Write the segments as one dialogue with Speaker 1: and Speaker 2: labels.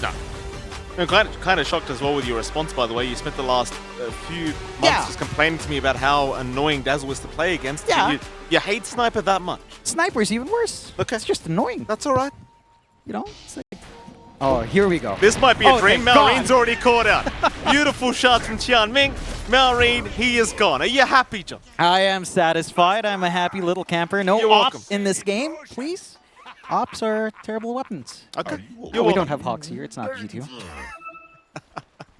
Speaker 1: No. I'm kind of shocked as well with your response, by the way. You spent the last few months just complaining to me about how annoying Dazzle is to play against.
Speaker 2: Yeah.
Speaker 1: You hate Sniper that much?
Speaker 2: Sniper's even worse.
Speaker 1: Okay.
Speaker 2: It's just annoying.
Speaker 1: That's all right.
Speaker 2: You know? It's like, oh, here we go.
Speaker 1: This might be a dream.
Speaker 2: thank
Speaker 1: Malreen's
Speaker 2: God.
Speaker 1: already caught out. Beautiful shots from Tianming. Malreen, he is gone. Are you happy, John?
Speaker 2: I am satisfied. I'm a happy little camper. No
Speaker 1: You're
Speaker 2: ops
Speaker 1: welcome.
Speaker 2: in this game, please. Ops are terrible weapons.
Speaker 1: Okay.
Speaker 2: We don't have Hawks here. It's not G2.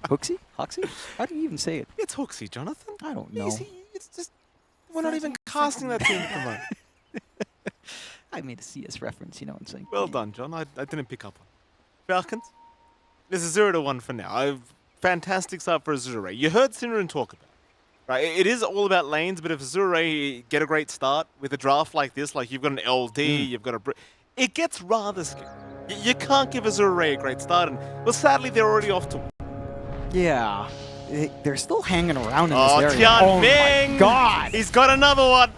Speaker 2: Hooksy? Hoxie? How do you even say it?
Speaker 1: It's Hooksy, Jonathan.
Speaker 2: I don't know.
Speaker 1: It's just we're not even casting that team at the moment.
Speaker 2: I made a CS reference, you know what I'm saying?
Speaker 1: Well done, John. I didn't pick up on Falcons. This is 0-1 for now. Fantastic start for Azure. You heard Sinrin talk about it, right? It is all about lanes, but if Azure get a great start with a draft like this, like you've got an LD, you've got a... It gets rather scary. You can't give Azure a great start, and well, sadly, they're already off to...
Speaker 2: Yeah. They're still hanging around in this area.
Speaker 1: Tianming!
Speaker 2: Oh my God!
Speaker 1: He's got another one!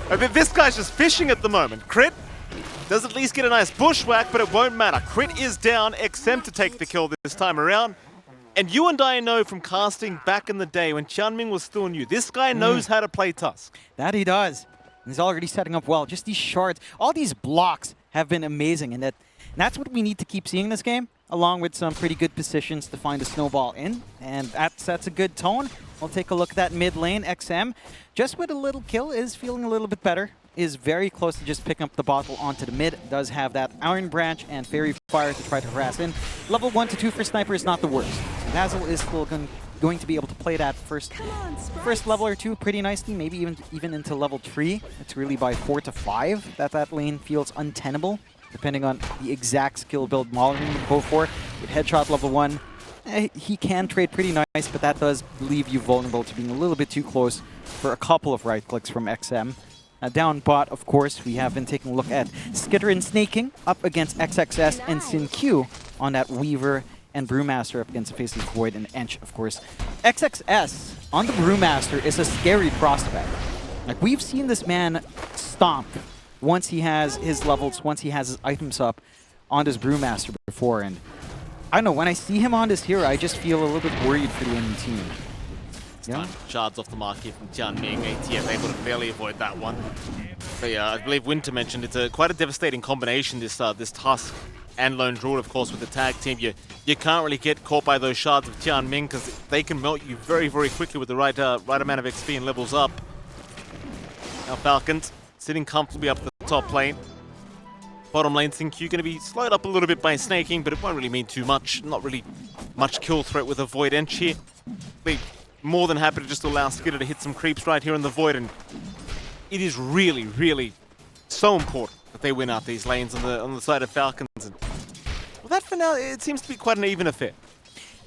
Speaker 1: I mean, this guy's just fishing at the moment. Crit does at least get a nice bushwhack, but it won't matter. Crit is down, XM to take the kill this time around. And you and I know from casting back in the day when Tianming was still new, this guy knows how to play Tusk.
Speaker 2: That he does. He's already setting up well. Just these shards, all these blocks have been amazing, and that's what we need to keep seeing in this game, along with some pretty good positions to find a snowball in, and that sets a good tone. We'll take a look at that mid lane. XM, just with a little kill, is feeling a little bit better. Is very close to just picking up the bottle onto the mid. Does have that Iron Branch and Fairy Fire to try to harass in. Level 1 to 2 for Sniper is not the worst. Dazzle is still going to be able to play that first level or two pretty nicely, maybe even into level 3. It's really by 4 to 5 that lane feels untenable, depending on the exact skill build Mallory would go for. With Headshot level 1, he can trade pretty nice, but that does leave you vulnerable to being a little bit too close for a couple of right clicks from XM. Down bot, of course, we have been taking a look at Skitter and Snaking up against XXS and SinQ on that Weaver and Brewmaster up against the Faceless Void and Ench, of course. XXS on the Brewmaster is a scary prospect. Like, we've seen this man stomp once he has his levels, once he has his items up on this Brewmaster before, and I don't know, when I see him on this hero, I just feel a little bit worried for the enemy team. Yeah.
Speaker 1: Shards off the mark here from Tianming. ATF able to barely avoid that one. But yeah, I believe Winter mentioned it's quite a devastating combination, this Tusk and Lone Druid, of course, with the tag team. You can't really get caught by those shards of Tianming because they can melt you very, very quickly with the right amount of XP and levels up. Now Falcons sitting comfortably up the top lane. Bottom lane, SinQ going to be slowed up a little bit by Snaking, but it won't really mean too much. Not really much kill threat with a Void Ench here. Be more than happy to just allow Skitter to hit some creeps right here in the Void, and it is really, really so important that they win out these lanes on the side of Falcons. And well, that for now, it seems to be quite an even affair.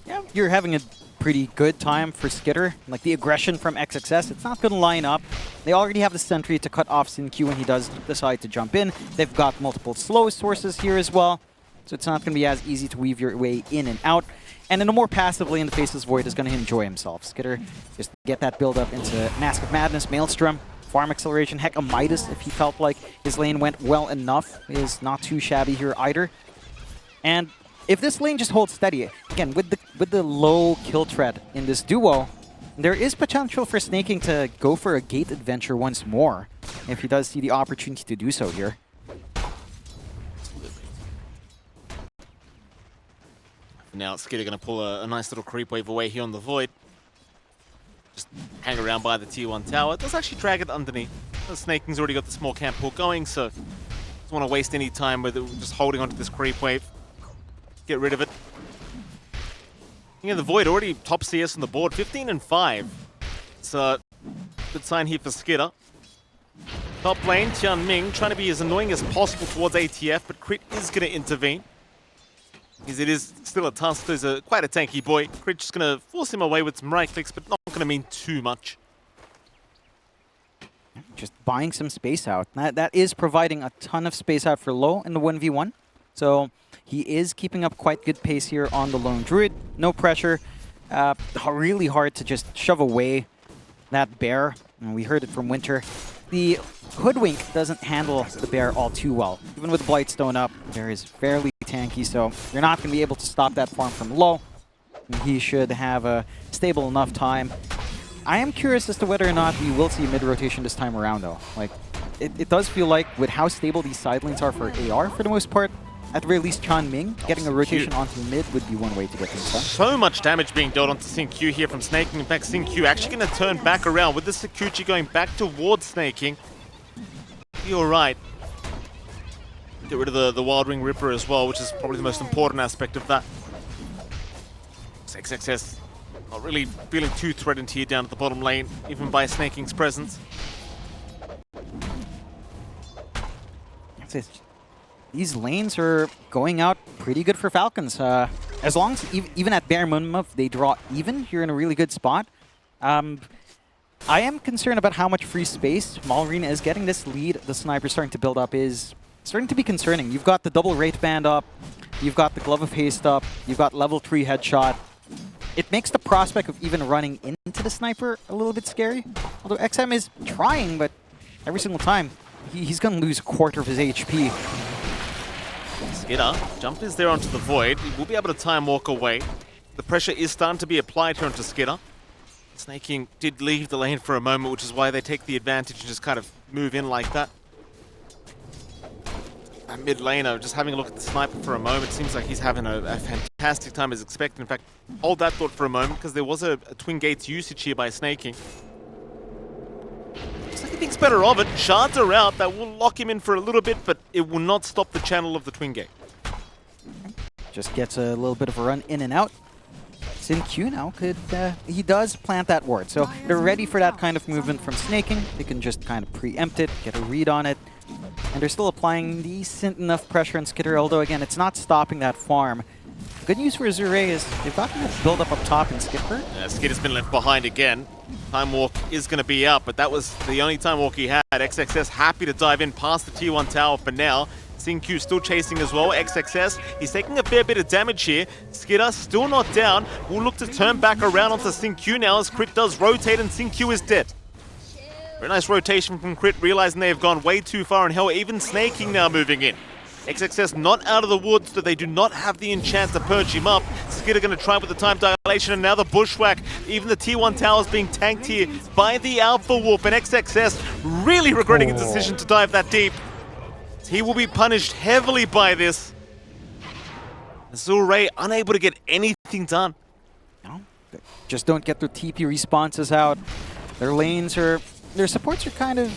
Speaker 2: Yeah, you're having a pretty good time for Skitter. Like, the aggression from XXS, it's not going to line up. They already have the sentry to cut off SinQ when he does decide to jump in. They've got multiple slow sources here as well, so it's not going to be as easy to weave your way in and out. And in a more passive lane, the Faceless Void is going to enjoy himself. Skitter just get that build up into Mask of Madness, Maelstrom, Farm Acceleration, heck, a Midas if he felt like his lane went well enough. Is not too shabby here either. And if this lane just holds steady, again, with the low kill threat in this duo, there is potential for Snaking to go for a gate adventure once more, if he does see the opportunity to do so here.
Speaker 1: Now Skitter going to pull a nice little creep wave away here on the Void. Just hang around by the tier 1 tower. It does actually drag it underneath. The Snaking's already got the small camp pull going, so don't want to waste any time with it, just holding onto this creep wave. Get rid of it. Yeah, the Void already top CS on the board, 15 and 5. It's a good sign here for Skitter. Top lane, Tianming trying to be as annoying as possible towards ATF, but Crit is going to intervene. Because it is still a Tusk, so he's quite a tanky boy. Crit just going to force him away with some right clicks, but not going to mean too much.
Speaker 2: Just buying some space out. That is providing a ton of space out for low in the 1v1. So he is keeping up quite good pace here on the Lone Druid. No pressure. Really hard to just shove away that bear. And we heard it from Winter. The Hoodwink doesn't handle the Bear all too well. Even with Blightstone up, Bear is fairly tanky, so you're not going to be able to stop that farm from low. He should have a stable enough time. I am curious as to whether or not we will see mid-rotation this time around, though. Like, it does feel like, with how stable these side lanes are for AR for the most part, at the very least, Chanming getting a rotation onto mid would be one way to get things done.
Speaker 1: So much damage being dealt onto Xin-Q here from Snaking. In fact, Xin-Q actually going to turn back around with the Sakuchi going back towards Snaking. You're right. Get rid of the Wild Ring Ripper as well, which is probably the most important aspect of that. XXS not really feeling too threatened here down at the bottom lane, even by Snaking's presence.
Speaker 2: These lanes are going out pretty good for Falcons. As long as, even at bare minimum, if they draw even, you're in a really good spot. I am concerned about how much free space Malrine is getting. This lead the sniper's starting to build up is starting to be concerning. You've got the double Wraith Band up, you've got the Glove of Haste up, you've got level 3 headshot. It makes the prospect of even running into the sniper a little bit scary. Although XM is trying, but every single time, he's going to lose a quarter of his HP.
Speaker 1: Skidder, jump is there onto the Void. He will be able to time walk away. The pressure is starting to be applied here onto Skidder. Snaking did leave the lane for a moment, which is why they take the advantage and just kind of move in like that. That mid laner, just having a look at the sniper for a moment, seems like he's having a fantastic time as expected. In fact, hold that thought for a moment, because there was a Twin Gates usage here by Snaking. Looks like he thinks better of it. Shards are out. That will lock him in for a little bit, but it will not stop the channel of the Twin Gate.
Speaker 2: Just gets a little bit of a run in and out. Xin-Q now could, he does plant that ward. So they're ready for that kind of movement from Snaking. They can just kind of preempt it, get a read on it. And they're still applying decent enough pressure on Skidder, although again, it's not stopping that farm. Good news for Azure is they've got the build up top in Skipper.
Speaker 1: Skidder's been left behind again. Time Walk is going to be out, but that was the only Time Walk he had. XXS happy to dive in past the Tier 1 tower for now. Xin-Q still chasing as well. XXS, he's taking a fair bit of damage here. Skidder still not down. Will look to turn back around onto Xin-Q now as Crit does rotate and Xin-Q is dead. Very nice rotation from Crit, realizing they have gone way too far, and hell, even Snaking now moving in. XXS not out of the woods, so they do not have the enchant to purge him up. Skidder going to try with the time dilation, and now the bushwhack. Even the Tier 1 tower is being tanked here by the Alpha Wolf, and XXS really regretting his decision to dive that deep. He will be punished heavily by this. Azure unable to get anything done.
Speaker 2: No, just don't get their TP responses out. Their lanes are... Their supports are kind of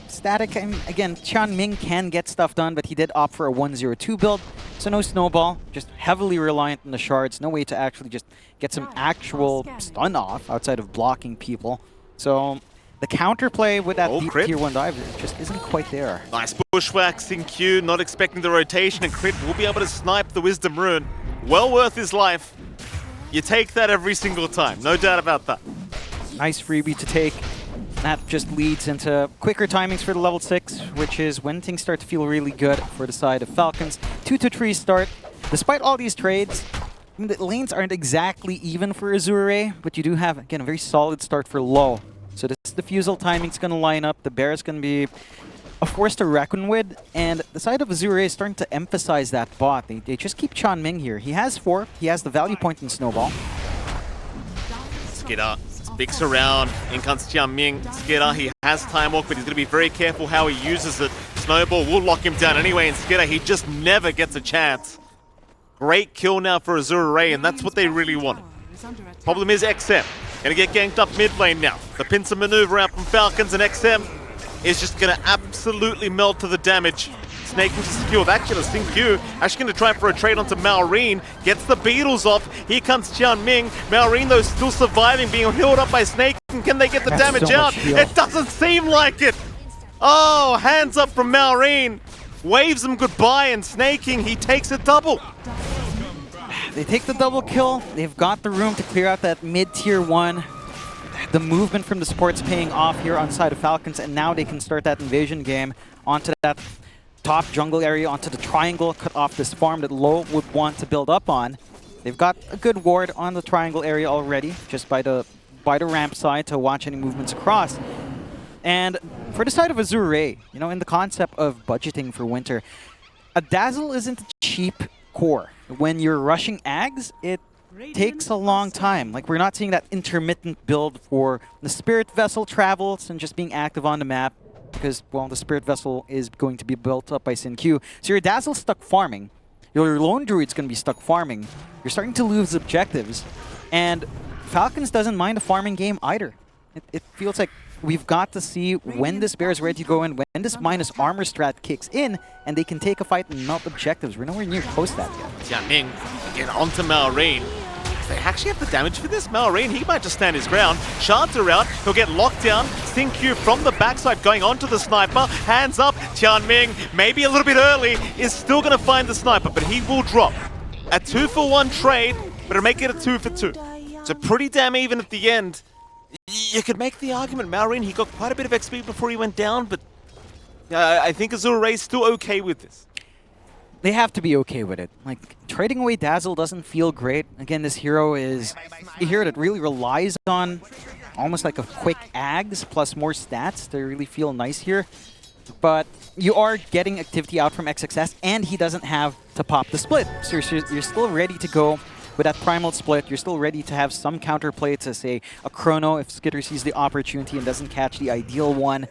Speaker 2: static. And again, Chanming can get stuff done, but he did opt for a 1-0-2 build. So no snowball, just heavily reliant on the shards. No way to actually just get some actual stun off outside of blocking people. So the counterplay with that deep Tier 1 dive just isn't quite there.
Speaker 1: Nice bushwhack, Xin-Q not expecting the rotation, and Crit will be able to snipe the Wisdom Rune. Well worth his life. You take that every single time, no doubt about that.
Speaker 2: Nice freebie to take. That just leads into quicker timings for the level 6, which is when things start to feel really good for the side of Falcons. 2-3 start. Despite all these trades, the lanes aren't exactly even for Azure, but you do have, again, a very solid start for low. So this diffusal timing's going to line up. The Bear is going to be a force to reckon with, and the side of Azure is starting to emphasize that bot. They just keep Chanming here. He has 4. He has the value point in Snowball.
Speaker 1: Skidder. Big surround, in comes Chanming. Skidder, he has Time Walk, but he's going to be very careful how he uses it. Snowball will lock him down anyway, and Skidder, he just never gets a chance. Great kill now for Azure, and that's what they really want. Problem is XM. Going to get ganked up mid lane now. The pincer maneuver out from Falcons, and XM is just going to absolutely melt to the damage. Snaking to secure that killer. Xin-Q actually going to try for a trade onto Malrine. Gets the beetles off. Here comes Chanming. Malrine, though, still surviving, being healed up by Snaking. Can they get the damage out? It doesn't seem like it. Oh, hands up from Malrine. Waves him goodbye, and Snaking, he takes a double.
Speaker 2: They take the double kill. They've got the room to clear out that mid-tier 1. The movement from the support's paying off here on the side of Falcons, and now they can start that invasion game onto that top jungle area, onto the triangle, cut off this farm that Low would want to build up on. They've got a good ward on the triangle area already, just by the ramp side to watch any movements across. And for the side of Azure, you know, in the concept of budgeting for winter, a Dazzle isn't a cheap core. When you're rushing Ags, it takes a long time. Like, we're not seeing that intermittent build for the Spirit Vessel travels and just being active on the map because, well, the Spirit Vessel is going to be built up by SinQ. So your Dazzle's stuck farming. Your Lone Druid's going to be stuck farming. You're starting to lose objectives. And Falcons doesn't mind a farming game either. It feels like we've got to see when this bear is ready to go in, when this minus armor strat kicks in, and they can take a fight and melt objectives. We're nowhere near close to that yet.
Speaker 1: Jianming again onto Malrine. They actually have the damage for this. Malrine, he might just stand his ground. Shards are out. He'll get locked down. SinQ from the backside going onto the sniper. Hands up. Jianming, maybe a little bit early, is still going to find the sniper, but he will drop. A 2-for-1 trade, but it'll make it a 2-for-2. So pretty damn even at the end. You could make the argument, Malrine, he got quite a bit of XP before he went down, but I think Azure is still okay with this.
Speaker 2: They have to be okay with it. Like, trading away Dazzle doesn't feel great. Again, this hero is a hero that really relies on almost like a quick Ags plus more stats to really feel nice here. But you are getting activity out from XXS, and he doesn't have to pop the split. So you're still ready to go with that primal split. You're still ready to have some counterplay to, say, a Chrono if Skitter sees the opportunity and doesn't catch the ideal one.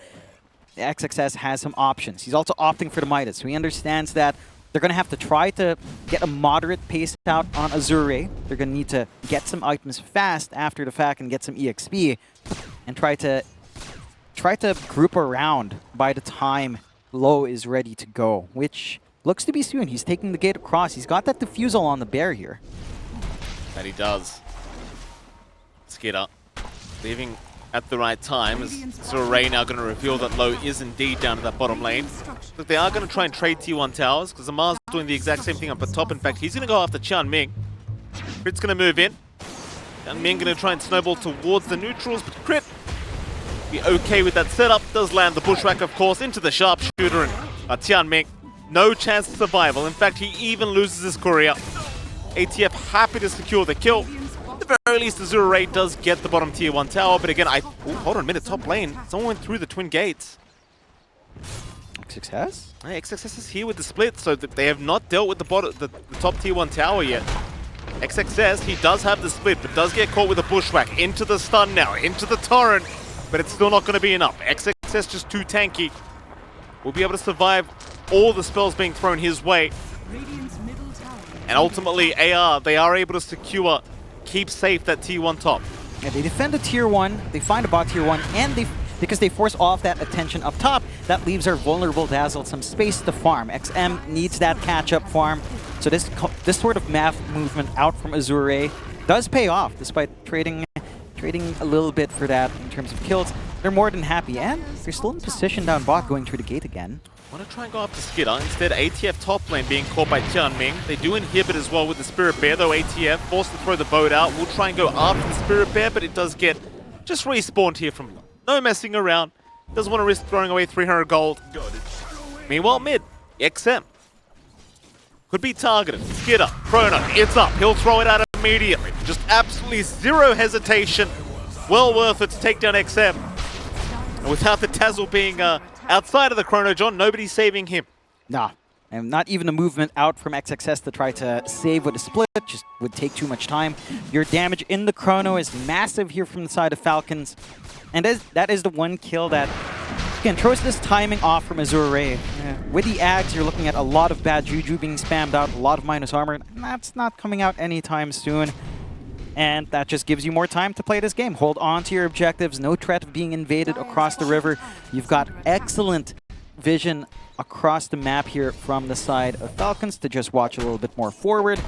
Speaker 2: XXS has some options. He's also opting for the Midas, so he understands that they're going to have to try to get a moderate pace out on Azure. They're going to need to get some items fast after the fact and get some EXP and try to group around by the time Low is ready to go, which looks to be soon. He's taking the gate across. He's got that defusal on the bear here.
Speaker 1: That he does. Skitter leaving at the right time as Azure now going to reveal that Low is indeed down to that bottom lane. Look, they are going to try and trade T1 towers because Amar's doing the exact same thing up at top. In fact, he's going to go after Jianming. Crit's going to move in. Jianming going to try and snowball towards the neutrals, but Crit be okay with that setup. Does land the bushwhack, of course, into the sharpshooter, and Jianming, no chance of survival. In fact, he even loses his courier. ATF happy to secure the kill. At the very least, Azure does get the bottom tier 1 tower, but again, hold on a minute, top lane. Someone went through the twin gates.
Speaker 2: XXS?
Speaker 1: Hey, XXS is here with the split, so they have not dealt with the top tier 1 tower yet. XXS, he does have the split, but does get caught with a bushwhack. Into the stun now, into the torrent, but it's still not going to be enough. XXS just too tanky. Will be able to survive all the spells being thrown his way. And ultimately, AR, they are able to secure, keep safe that tier 1 top.
Speaker 2: Yeah, they defend the tier 1, they find a bot tier 1, and because they force off that attention up top, that leaves our vulnerable Dazzle some space to farm. XM needs that catch-up farm. So this sort of math movement out from Azure does pay off, despite trading a little bit for that in terms of kills. They're more than happy, and they're still in position down bot going through the gate again.
Speaker 1: Want to try and go after Skitter. Instead, ATF top lane being caught by Jianming. They do inhibit as well with the Spirit Bear, though ATF forced to throw the boat out. We'll try and go after the Spirit Bear, but it does get just respawned here from Low. No messing around. Doesn't want to risk throwing away 300 gold. Meanwhile, mid, XM could be targeted. Skitter, Chrono, it's up. He'll throw it out immediately. Just absolutely zero hesitation. Well worth it to take down XM. And without the Dazzle being outside of the Chrono, John, nobody's saving him.
Speaker 2: Nah, and not even a movement out from XXS to try to save with a split, just would take too much time. Your damage in the Chrono is massive here from the side of Falcons. And that is the one kill that, again, throws this timing off from Azure. With the Ags, you're looking at a lot of bad juju being spammed out, a lot of minus armor, and that's not coming out anytime soon. And that just gives you more time to play this game. Hold on to your objectives, no threat of being invaded across the river. You've got excellent vision across the map here from the side of Falcons to just watch a little bit more forward. On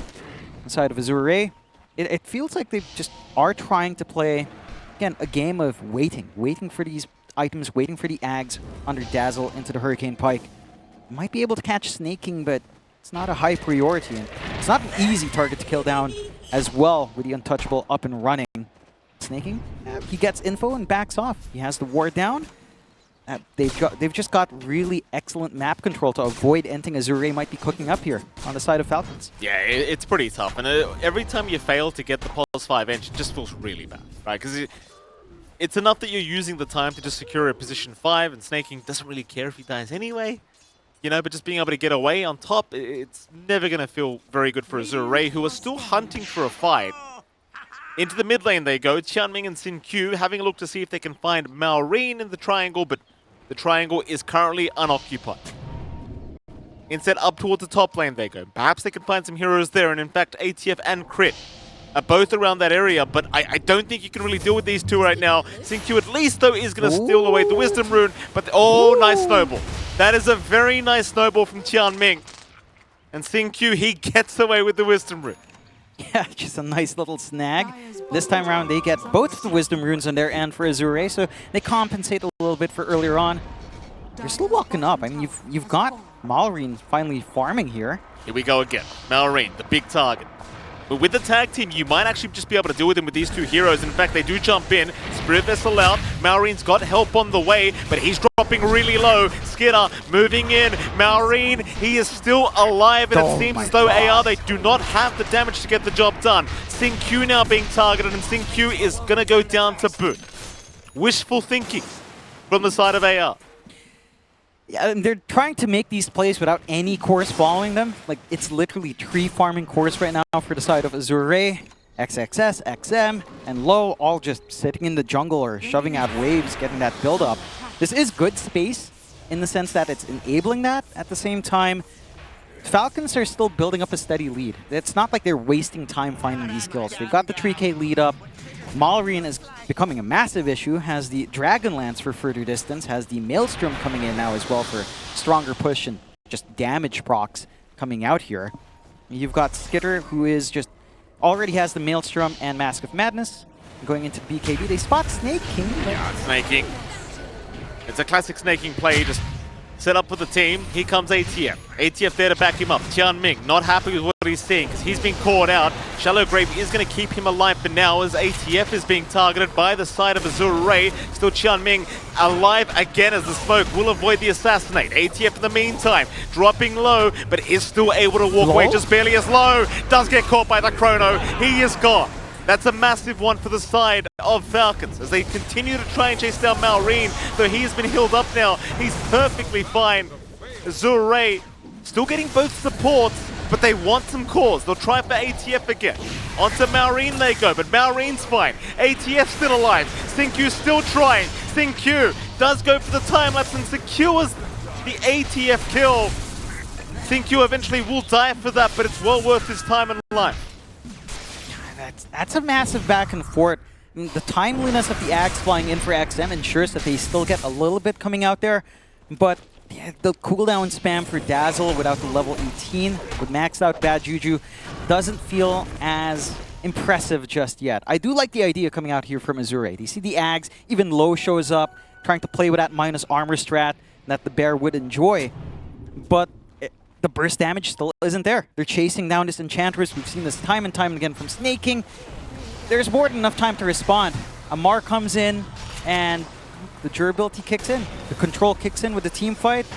Speaker 2: the side of Azure, it feels like they just are trying to play, again, a game of waiting for these items, waiting for the Ags under Dazzle into the Hurricane Pike. Might be able to catch Snaking, but it's not a high priority. And it's not an easy target to kill down as well with the Untouchable up and running. Snaking, he gets info and backs off. He has the ward down. They've just got really excellent map control to avoid anything Azure might be cooking up here on the side of Falcons.
Speaker 1: Yeah, it's pretty tough. And every time you fail to get the +5 inch, it just feels really bad, right? Because it's enough that you're using the time to just secure a position 5, and Snaking doesn't really care if he dies anyway. You know, but just being able to get away on top, it's never going to feel very good for Azure, who are still hunting for a fight. Into the mid lane they go, Tianming and Xin-Q having a look to see if they can find Maureen in the triangle, but the triangle is currently unoccupied. Instead, up towards the top lane they go. Perhaps they can find some heroes there, and in fact, ATF and Crit are both around that area, but I don't think you can really deal with these two right now. Xin-Q at least, though, is going to steal away the Wisdom Rune, but oh, nice snowball. That is a very nice snowball from Tianming. And Xin-Q, he gets away with the Wisdom Rune.
Speaker 2: Yeah, just a nice little snag. This time around, they get both of the Wisdom Runes on their end for Azure, so they compensate a little bit for earlier on. They're still walking up. I mean, you've got Maureen finally farming here.
Speaker 1: Here we go again. Maureen, the big target. But with the tag team, you might actually just be able to deal with him with these two heroes. In fact, they do jump in. Spirit Vessel out. Maureen's got help on the way, but he's dropping really low. Skidder moving in. Maureen, he is still alive, and it seems as though AR, they do not have the damage to get the job done. Xin-Q now being targeted, and Xin-Q is going to go down to boot. Wishful thinking from the side of AR.
Speaker 2: Yeah, and they're trying to make these plays without any course following them. Like, it's literally tree farming course right now for the side of Azure, XXS, XM, and Low, all just sitting in the jungle or shoving out waves, getting that build up. This is good space in the sense that it's enabling that. At the same time, Falcons are still building up a steady lead. It's not like they're wasting time finding these kills. They've got the 3K lead up. Maureen is becoming a massive issue, has the Dragon Lance for further distance, has the Maelstrom coming in now as well for stronger push and just damage procs coming out here. You've got Skitter, who is just already has the Maelstrom and Mask of Madness. Going into BKB, they spot Snaking.
Speaker 1: Yeah, Snaking. It's a classic Snaking play, just set up for the team. Here comes ATF. ATF there to back him up. Tianming not happy with what he's seeing because he's been caught out. Shallow Grave is going to keep him alive for now as ATF is being targeted by the side of Azure. Still Tianming alive again as the smoke will avoid the assassinate. ATF in the meantime dropping low, but is still able to walk away just barely as Low. Does get caught by the chrono. He is gone. That's a massive one for the side of Falcons as they continue to try and chase down Maureen, though he has been healed up now. He's perfectly fine. Azure still getting both supports, but they want some cores. They'll try for ATF again. Onto Maureen they go, but Maureen's fine. ATF still alive. Xin-Q still trying. Xin-Q does go for the time lapse and secures the ATF kill. Xin-Q eventually will die for that, but it's well worth his time and life.
Speaker 2: That's a massive back and forth. I mean, the timeliness of the Axe flying in for XM ensures that they still get a little bit coming out there, but yeah, the cooldown spam for Dazzle without the level 18 with maxed out Bad Juju doesn't feel as impressive just yet. I do like the idea coming out here from Azure. You see the Axe, even Low shows up, trying to play with that minus armor strat that the Bear would enjoy, but the burst damage still isn't there. They're chasing down this Enchantress. We've seen this time and time again from Snaking. There's more than enough time to respond. Amar comes in, and the durability kicks in. The control kicks in with the team fight,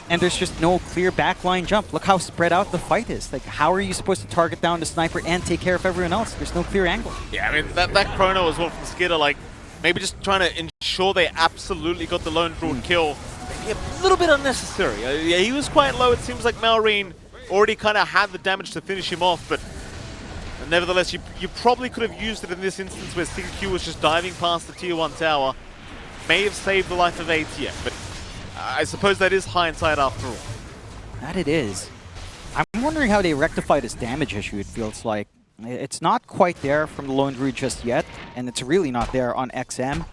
Speaker 2: and there's just no clear backline jump. Look how spread out the fight is. Like, how are you supposed to target down the sniper and take care of everyone else? There's no clear angle.
Speaker 1: Yeah, I mean, that chrono as well from Skidder, like, maybe just trying to ensure they absolutely got the lone drawn kill. Maybe a little bit unnecessary. Yeah, he was quite low. It seems like Maureen already kind of had the damage to finish him off, but nevertheless, you probably could have used it in this instance where Xin-Q was just diving past the tier 1 tower. May have saved the life of ATF, but I suppose that is hindsight after all.
Speaker 2: That it is. I'm wondering how they rectify this damage issue, it feels like. It's not quite there from the Lone Druid just yet, and it's really not there on XM.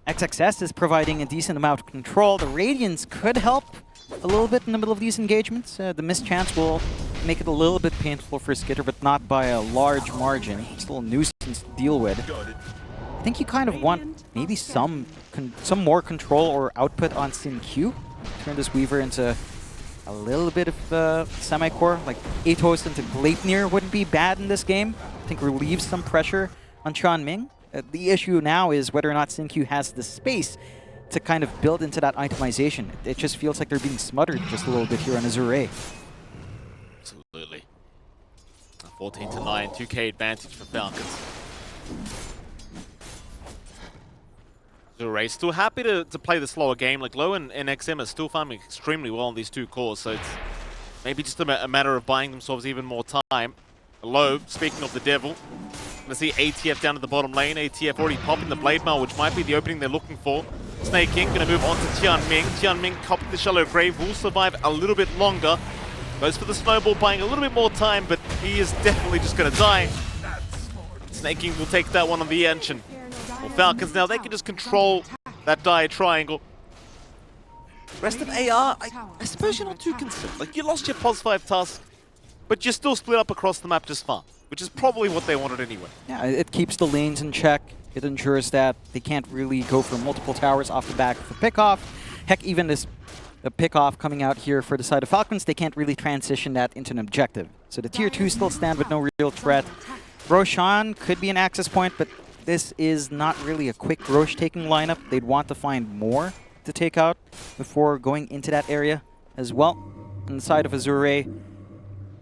Speaker 2: XXS is providing a decent amount of control. The Radiance could help a little bit in the middle of these engagements. The mischance will make it a little bit painful for Skitter, but not by a large margin. Still a nuisance to deal with. I think you kind of want maybe some more control or output on Xin-Q. Turn this Weaver into a little bit of semi-core, like Atos into Gleipnir wouldn't be bad in this game. I think relieves some pressure on Tianming. The issue now is whether or not Xin-Q has the space to kind of build into that itemization. It just feels like they're being smothered just a little bit here on Azure.
Speaker 1: Absolutely. 14-9, 2K advantage for Falcons. Azure still happy to play the slower game. Like Low and XM are still farming extremely well on these two cores, so it's maybe just a matter of buying themselves even more time. Low, speaking of the devil, gonna see ATF down to the bottom lane. ATF already popping the Blade Mail, which might be the opening they're looking for. Snake King gonna move on to Tianming. Tianming copying the Shallow Grave, will survive a little bit longer. Goes for the Snowball, buying a little bit more time, but he is definitely just gonna die. Snake King will take that one on the Ancient. Well, Falcons now, they can just control that dire triangle. Rest of AR, I suppose you're not too concerned. Like, you lost your +5 task, but you're still split up across the map just fine, which is probably what they wanted anyway.
Speaker 2: Yeah, it keeps the lanes in check. It ensures that they can't really go for multiple towers off the back of the pickoff. Heck, even the pickoff coming out here for the side of Falcons, they can't really transition that into an objective. So the tier 2 still stand with no real threat. Roshan could be an access point, but this is not really a quick Rosh taking lineup. They'd want to find more to take out before going into that area as well. On the side of Azure,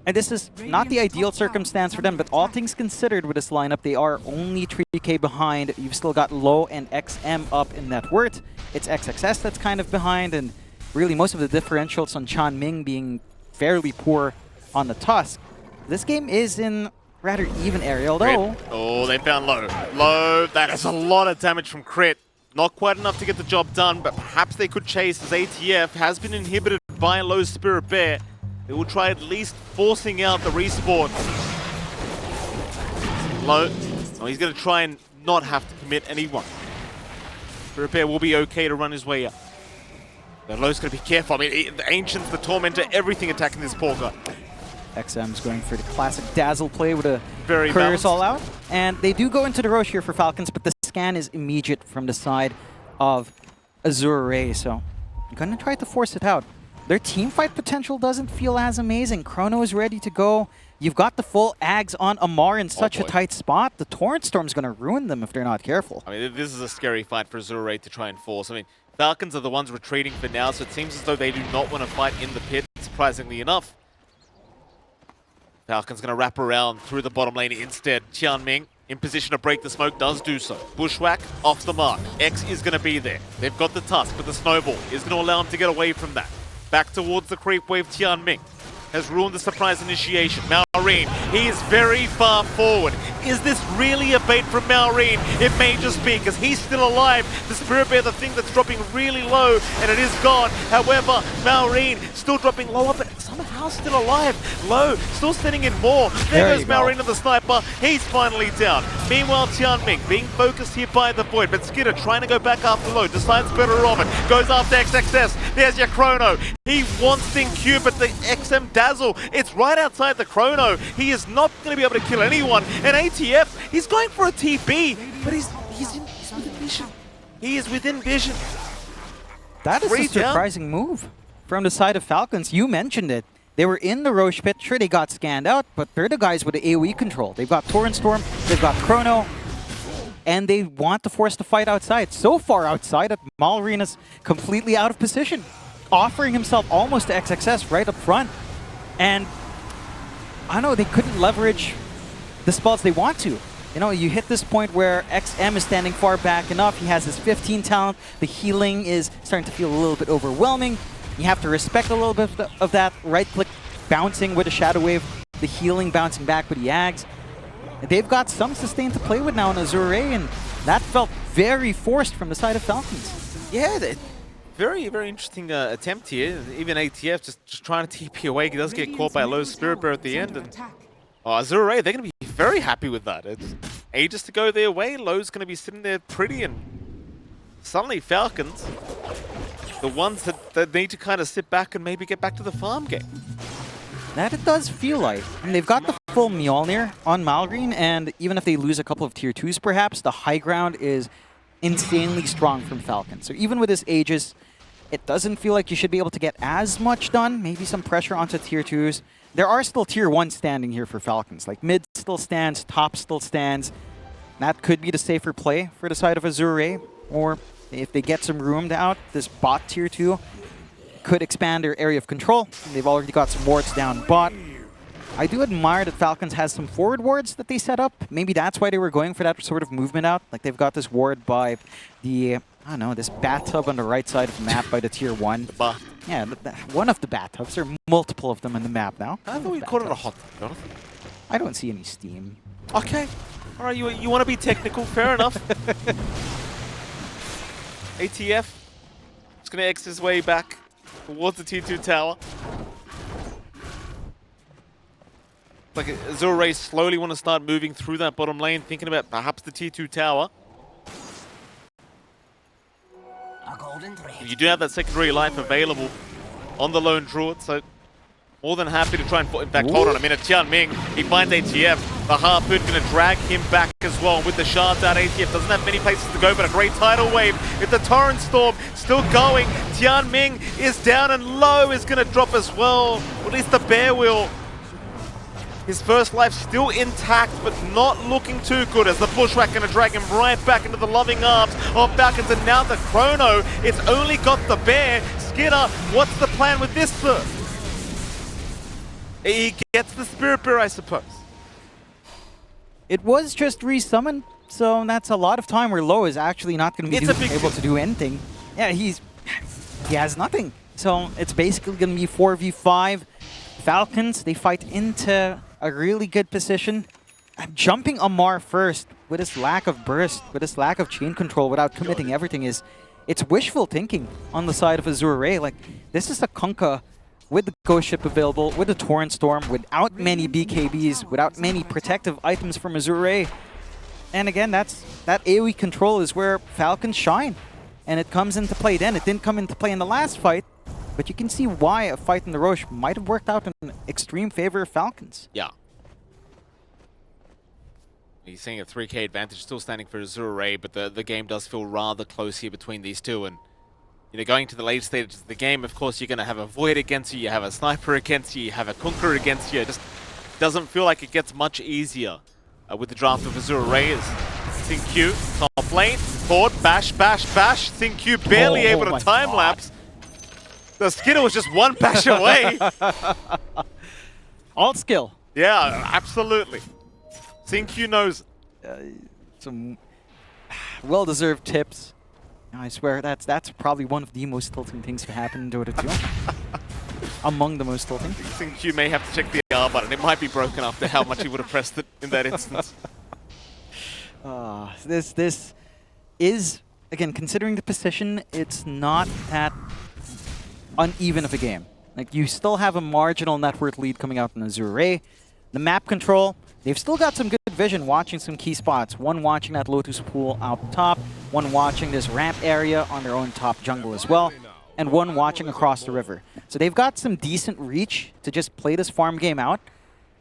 Speaker 2: and this is not the ideal circumstance for them, but all things considered with this lineup, they are only 3k behind. You've still got Low and XM up in net worth. It's XXS that's kind of behind, and really most of the differentials on Tianming being fairly poor on the Tusk. This game is in rather even area, although...
Speaker 1: Crit. Oh, they found Low. Low, that is a lot of damage from Crit. Not quite enough to get the job done, but perhaps they could chase as ATF has been inhibited by Low's Spirit Bear. They will try at least forcing out the respawn. Low, oh, he's going to try and not have to commit anyone. Spirit Bear will be okay to run his way up. But Low's going to be careful. I mean, the Ancients, the Tormentor, everything attacking this poor guy.
Speaker 2: XM's going for the classic Dazzle play with a
Speaker 1: very
Speaker 2: couriers all out. And they do go into the Rosh here for Falcons, but the scan is immediate from the side of Azure. So I'm going to try to force it out. Their team fight potential doesn't feel as amazing. Chrono is ready to go. You've got the full Ags on Amar in such a tight spot. The Torrent Storm's going to ruin them if they're not careful.
Speaker 1: I mean, this is a scary fight for Azure to try and force. I mean, Falcons are the ones retreating for now, so it seems as though they do not want to fight in the pit, surprisingly enough. Falcons going to wrap around through the bottom lane instead. Tianming in position to break the smoke, does do so. Bushwhack off the mark. X is going to be there. They've got the Tusk, but the Snowball is going to allow him to get away from that. Back towards the creep wave, Tianming has ruined the surprise initiation. Maureen, he is very far forward. Is this really a bait from Maureen? It may just be, because he's still alive. The Spirit Bear, the thing that's dropping really low, and it is gone. However, Maureen still dropping lower, but somehow still alive. Low, still sending in more. There goes Maureen on the sniper. He's finally down. Meanwhile, Tianming being focused here by the Void, but Skidder trying to go back after Low, decides better off it. Goes after XXS. There's your Chrono. He wants Sting Q, but the XM Dazzle, it's right outside the Chrono. He is not going to be able to kill anyone. And ATF, he's going for a TB, but he's within vision. He is within vision.
Speaker 2: That is a surprising move from the side of Falcons. You mentioned it. They were in the Rosh pit. Sure, they got scanned out, but they're the guys with the AoE control. They've got Torrent Storm, they've got Chrono, and they want to force the fight outside. So far outside that Malrine is completely out of position, offering himself almost to XXS right up front. And I don't know, they couldn't leverage the spells they want to. You know, you hit this point where XM is standing far back enough. He has his 15 talent. The healing is starting to feel a little bit overwhelming. You have to respect a little bit of that. Right-click bouncing with a Shadow Wave. The healing bouncing back with the Ags. They've got some sustain to play with now in Azure, and that felt very forced from the side of Falcons.
Speaker 1: Yeah, very, very interesting attempt here. Even ATF just trying to TP away. He does get caught by a Low Spirit Bear at the end. And Azure, they're going to be very happy with that. It's ages to go their way. Low's going to be sitting there pretty, and suddenly Falcons, the ones that need to kind of sit back and maybe get back to the farm game.
Speaker 2: That it does feel like. I mean, they've got the full Mjolnir on Malrine, and even if they lose a couple of tier 2s perhaps, the high ground is insanely strong from Falcons. So even with his Aegis, it doesn't feel like you should be able to get as much done. Maybe some pressure onto tier 2s. There are still tier 1 standing here for Falcons. Like mid still stands, top still stands. That could be the safer play for the side of Azure. Or if they get some room out, this bot tier 2 could expand their area of control. They've already got some wards down bot. I do admire that Falcons has some forward wards that they set up. Maybe that's why they were going for that sort of movement out. Like they've got this ward by the I don't know, this bathtub on the right side of the map by the tier 1.
Speaker 1: The bath.
Speaker 2: Yeah, one of the bathtubs. There are multiple of them in the map now.
Speaker 1: I thought we called it a hot tub, Jonathan.
Speaker 2: I don't see any steam.
Speaker 1: Okay. All right, you want to be technical, fair enough. ATF is going to X his way back towards the T2 tower. Like Azure slowly want to start moving through that bottom lane, thinking about perhaps the T2 tower. You do have that secondary life available on the lone druid, so more than happy to try and... In fact, hold on a minute. Tianming, he finds ATF. The Harpoon going to drag him back as well. With the shards out, ATF doesn't have many places to go, but a great tidal wave. It's the Torrent Storm still going. Tianming is down and low, is going to drop as well. Or at least the bear will. His first life still intact, but not looking too good as the Bushwhack going to drag him right back into the loving arms of Falcons. And now the Chrono, it's only got the bear. Skinner, what's the plan with this first? He gets the Spirit Bear, I suppose.
Speaker 2: It was just resummoned, so that's a lot of time where Low is actually not going to be able to do anything. Yeah, he has nothing. So it's basically going to be 4v5. Falcons, they fight into a really good position. Jumping Amar first with his lack of burst, with his lack of chain control without committing everything it's wishful thinking on the side of Azure. Like, this is a Kunkka with the Ghost Ship available, with the Torrent Storm, without many BKBs, without many protective items from Azure. And again, that AoE control is where Falcons shine. And it comes into play then. It didn't come into play in the last fight, but you can see why a fight in the Rosh might have worked out in extreme favor of Falcons.
Speaker 1: Yeah. He's seeing a 3k advantage still standing for Azure, but the game does feel rather close here between these two. And you know, going to the late stages of the game, of course, you're going to have a Void against you, you have a Sniper against you, you have a Kunkka against you. It just doesn't feel like it gets much easier with the draft of Azure. Xingqiu, top lane, forward, bash, bash, bash. Xingqiu barely able to time-lapse. The Skinner was just one bash away.
Speaker 2: Alt skill.
Speaker 1: Yeah, absolutely. Xingqiu knows.
Speaker 2: Some well-deserved tips. I swear, that's probably one of the most tilting things to happen in Dota 2. Among the most tilting.
Speaker 1: Xingqiu may have to check the R button. It might be broken after how much he would have pressed it in that instance.
Speaker 2: This is, again, considering the position, it's not that uneven of a game. Like, you still have a marginal net worth lead coming out in Azure. The map control, they've still got some good vision watching some key spots. One watching that Lotus pool out top, one watching this ramp area on their own top jungle as well, and one watching across the river. So they've got some decent reach to just play this farm game out.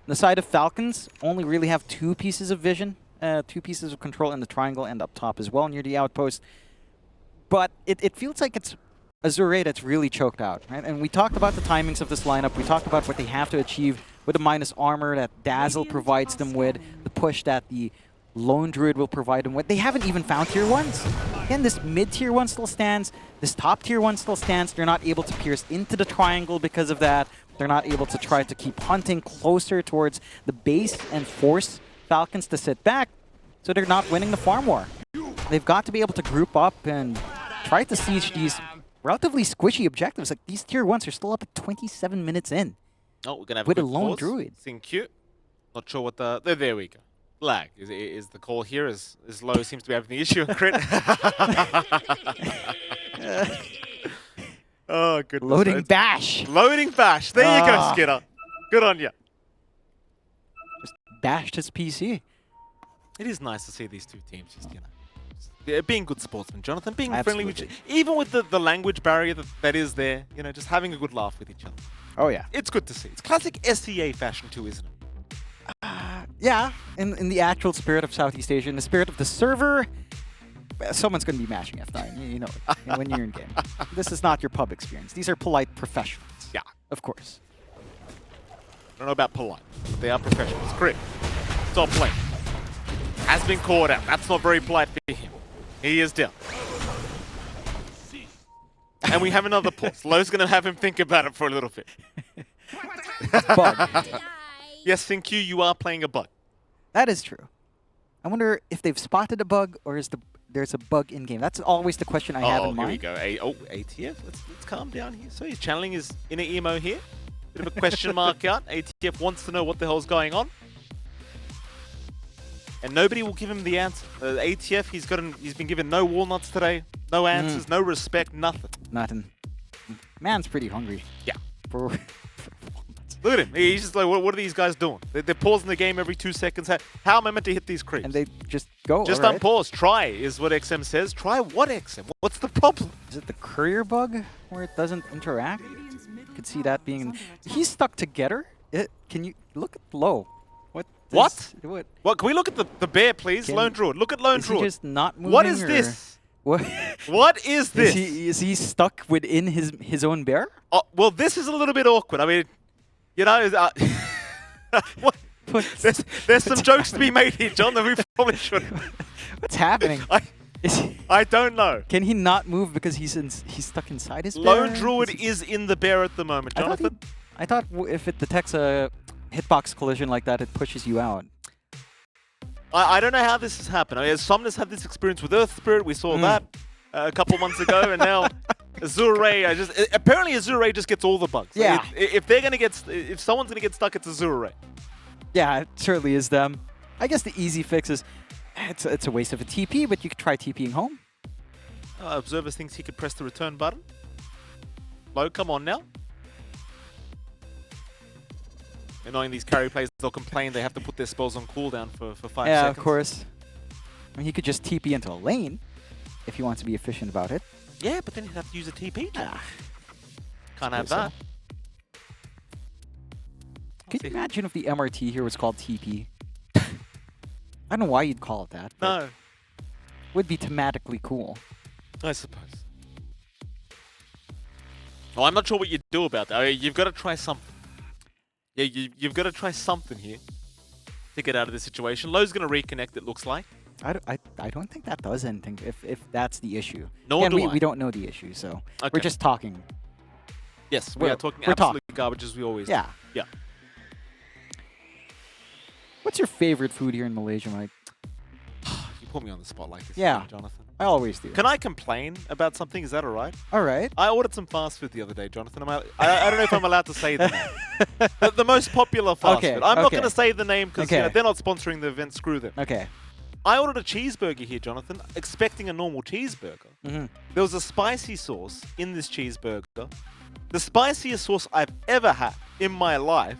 Speaker 2: The side of Falcons only really have two pieces of vision, two pieces of control in the triangle and up top as well near the outpost. But it feels like it's Azure that's really choked out, right? And we talked about the timings of this lineup. We talked about what they have to achieve with the minus armor that Dazzle provides them with, the push that the Lone Druid will provide them with. They haven't even found tier 1s. Again, this mid-tier 1 still stands. This top-tier 1 still stands. They're not able to pierce into the triangle because of that. They're not able to try to keep hunting closer towards the base and force Falcons to sit back. So they're not winning the farm war. They've got to be able to group up and try to siege these relatively squishy objectives. Like, these tier 1s are still up at 27 minutes in.
Speaker 1: Oh, we're gonna have
Speaker 2: with
Speaker 1: a
Speaker 2: Lone Druid.
Speaker 1: Xingqiu. Not sure what the... There we go. Lag is the call here. Is Low seems to be having the issue on crit. Oh, goodness.
Speaker 2: Loading bash.
Speaker 1: Loading bash. There you go, Skinner. Good on you.
Speaker 2: Just bashed his PC.
Speaker 1: It is nice to see these two teams just, you know, being good sportsmen, Jonathan, being
Speaker 2: Absolutely.
Speaker 1: friendly with even with the language barrier that is there, you know, just having a good laugh with each other.
Speaker 2: Oh, yeah.
Speaker 1: It's good to see. It's classic SEA fashion too, isn't it?
Speaker 2: Yeah, in the actual spirit of Southeast Asia, in the spirit of the server, someone's going to be mashing F9, you know, when you're in game. This is not your pub experience. These are polite professionals.
Speaker 1: Yeah.
Speaker 2: Of course.
Speaker 1: I don't know about polite, but they are professionals. Crit. Top lane. Has been caught out. That's not very polite for him. He is down. And we have another pause. Low's going to have him think about it for a little bit.
Speaker 2: Bug.
Speaker 1: Yes, Xingqiu, you are playing a bug.
Speaker 2: That is true. I wonder if they've spotted a bug or there's a bug in game. That's always the question I have in mind.
Speaker 1: Here we go. ATF. Let's calm down here. So he's channeling his inner emo here. Bit of a question mark out. ATF wants to know what the hell's going on. And nobody will give him the answer. ATF, he's been given no walnuts today, no answers, no respect, nothing.
Speaker 2: Nothing. Man's pretty hungry.
Speaker 1: Yeah.
Speaker 2: For
Speaker 1: Look at him. He's just like, what are these guys doing? They're pausing the game every 2 seconds. How am I meant to hit these creeps?
Speaker 2: And they just go.
Speaker 1: Just
Speaker 2: right.
Speaker 1: unpause. Try is what XM says. Try what, XM? What's the problem?
Speaker 2: Is it the courier bug where it doesn't interact? You could see that being... He's stuck together. Can you look at low? What?
Speaker 1: What? Can we look at the bear, please? Lone Druid. Look at Lone Druid.
Speaker 2: Is he just not moving?
Speaker 1: What is this?
Speaker 2: What?
Speaker 1: What is this?
Speaker 2: Is he stuck within his own bear?
Speaker 1: Oh, well, this is a little bit awkward. I mean, you know, there's some jokes to be made here, John, that we probably shouldn't.
Speaker 2: What's happening?
Speaker 1: I don't know.
Speaker 2: Can he not move because he's stuck inside his bear?
Speaker 1: Lone Druid is in the bear at the moment, Jonathan.
Speaker 2: I thought if it detects a hitbox collision like that, it pushes you out.
Speaker 1: I don't know how this has happened. I mean, Somnus had this experience with Earth Spirit. We saw that a couple months ago, and now Azure apparently Azure just gets all the bugs.
Speaker 2: Yeah.
Speaker 1: Like if someone's gonna get stuck, it's Azure.
Speaker 2: Yeah, it certainly is them. I guess the easy fix is it's a waste of a TP, but you could try TPing home.
Speaker 1: Observers thinks he could press the return button. Low, come on now. Annoying these carry players, they'll complain they have to put their spells on cooldown for 5 seconds.
Speaker 2: Yeah, of course. I mean, he could just TP into a lane if he wants to be efficient about it.
Speaker 1: Yeah, but then he'd have to use a TP. Can't have
Speaker 2: so.
Speaker 1: that.
Speaker 2: Can you imagine if the MRT here was called TP? I don't know why you'd call it that.
Speaker 1: No.
Speaker 2: Would be thematically cool.
Speaker 1: I suppose. Well, I'm not sure what you'd do about that. I mean, you've got to try something. Yeah, you've got to try something here to get out of this situation. Low's going to reconnect, it looks like.
Speaker 2: I don't think that does anything if that's the issue.
Speaker 1: Nor do I.
Speaker 2: We don't know the issue, so
Speaker 1: okay.
Speaker 2: we're just talking.
Speaker 1: Yes, we are talking absolute garbage as we always do. Yeah.
Speaker 2: What's your favorite food here in Malaysia, Mike?
Speaker 1: You put me on the spot like this, Jonathan.
Speaker 2: I always do.
Speaker 1: Can I complain about something? Is that all right?
Speaker 2: All right.
Speaker 1: I ordered some fast food the other day, Jonathan. I don't know if I'm allowed to say the name. the most popular fast food. I'm not going to say the name because they're not sponsoring the event. Screw them.
Speaker 2: Okay.
Speaker 1: I ordered a cheeseburger here, Jonathan, expecting a normal cheeseburger. There was a spicy sauce in this cheeseburger. The spiciest sauce I've ever had in my life.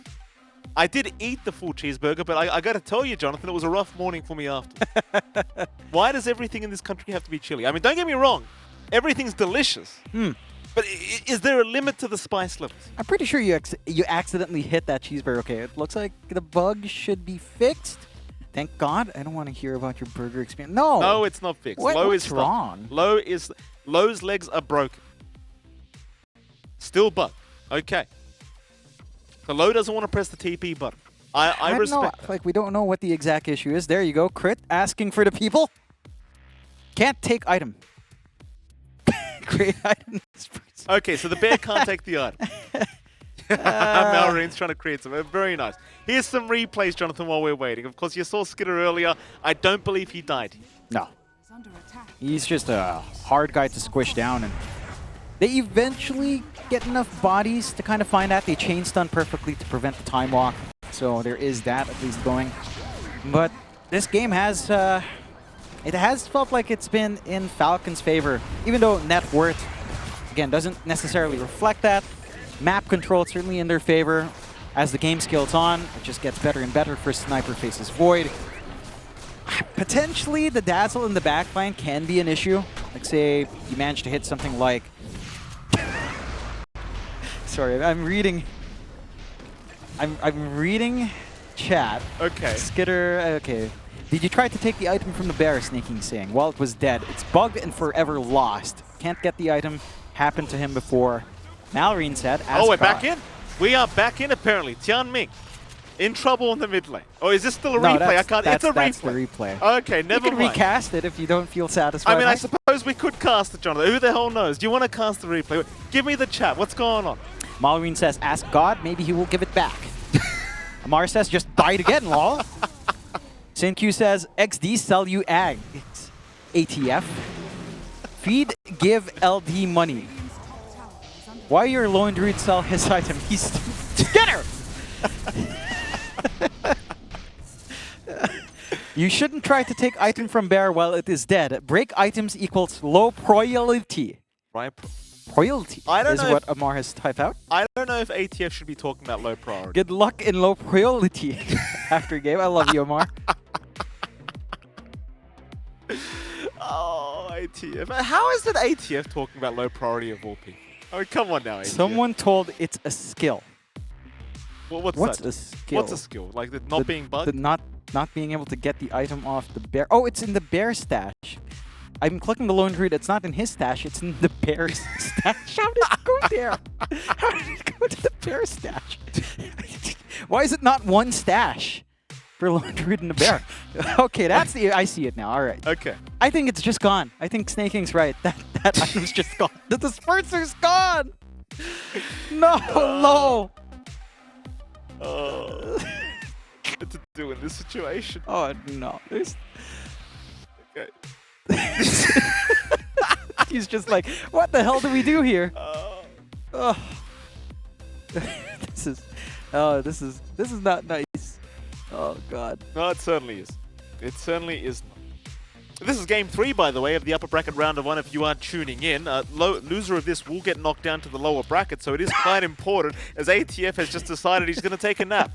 Speaker 1: I did eat the full cheeseburger, but I got to tell you, Jonathan, it was a rough morning for me after. Why does everything in this country have to be chili? I mean, don't get me wrong. Everything's delicious. But is there a limit to the spice levels?
Speaker 2: I'm pretty sure you accidentally hit that cheeseburger. Okay, it looks like the bug should be fixed. Thank God. I don't want to hear about your burger experience. No.
Speaker 1: No, it's not fixed.
Speaker 2: What's wrong?
Speaker 1: Low's legs are broken. Still bug. Okay. So Low doesn't want to press the TP button. I respect that.
Speaker 2: Like, we don't know what the exact issue is. There you go. Crit asking for the people. Can't take item. Create item.
Speaker 1: Okay, so the bear can't take the item. Malreen's trying to create some. Very nice. Here's some replays, Jonathan, while we're waiting. Of course, you saw Skitter earlier. I don't believe he died.
Speaker 2: No. He's just a hard guy to squish down, and they eventually get enough bodies to kind of find that. They chain stun perfectly to prevent the time walk. So there is that at least going. But this game has it has felt like it's been in Falcons' favor, even though net worth, again, doesn't necessarily reflect that. Map control certainly in their favor. As the game scales on, it just gets better and better for Sniper faces Void. Potentially, the Dazzle in the backline can be an issue. Like, say, you manage to hit something like... Sorry, I'm reading chat.
Speaker 1: Okay.
Speaker 2: Skitter, okay. Did you try to take the item from the bear, Sneaking saying? Well, it was dead. It's bugged and forever lost. Can't get the item. Happened to him before. Malreen said,
Speaker 1: oh, we're back in? We are back in, apparently. Tian Ming in trouble in the mid lane. Oh, is this still a replay? I can't. It's a replay.
Speaker 2: That's the replay.
Speaker 1: Okay, never mind.
Speaker 2: You can recast it if you don't feel satisfied.
Speaker 1: I mean, I suppose we could cast it, Jonathan. Who the hell knows? Do you want to cast the replay? Give me the chat. What's going on?
Speaker 2: Malreen says, ask God, maybe he will give it back. Amar says, just die again, lol. St. Q says, XD sell you ag. It's ATF. Feed, give LD money. Why your lone druid sell his item? He's Skinner! You shouldn't try to take item from bear while it is dead. Break items equals low probability.
Speaker 1: Right.
Speaker 2: Royalty
Speaker 1: I don't
Speaker 2: is
Speaker 1: know
Speaker 2: what Amar has typed out.
Speaker 1: I don't know if ATF should be talking about low priority.
Speaker 2: Good luck in low priority after game. I love you, Amar.
Speaker 1: Oh, ATF. How is it ATF talking about low priority of all people? I mean, come on now, ATF.
Speaker 2: Someone told it's a skill.
Speaker 1: Well, what's
Speaker 2: a
Speaker 1: that?
Speaker 2: skill?
Speaker 1: What's a skill? Like the not being bugged?
Speaker 2: The not being able to get the item off the bear. Oh, it's in the bear stash. I'm clicking the lone druid. It's not in his stash. It's in the bear's stash. How did it go there? How did it go to the bear stash? Why is it not one stash for lone druid and the bear? Okay, that's the. I see it now. All right.
Speaker 1: Okay.
Speaker 2: I think it's just gone. I think Snaking's right. That item's just gone. The disperser's gone. No, no.
Speaker 1: What to do in this situation?
Speaker 2: Oh no.
Speaker 1: Okay.
Speaker 2: He's just like, what the hell do we do here? Oh. This is not nice. Oh god.
Speaker 1: No, it certainly is. It certainly is not. This is game 3, by the way, of the upper bracket round of 1. If you are tuning in, loser of this will get knocked down to the lower bracket, so it is quite important. As ATF has just decided he's going to take a nap.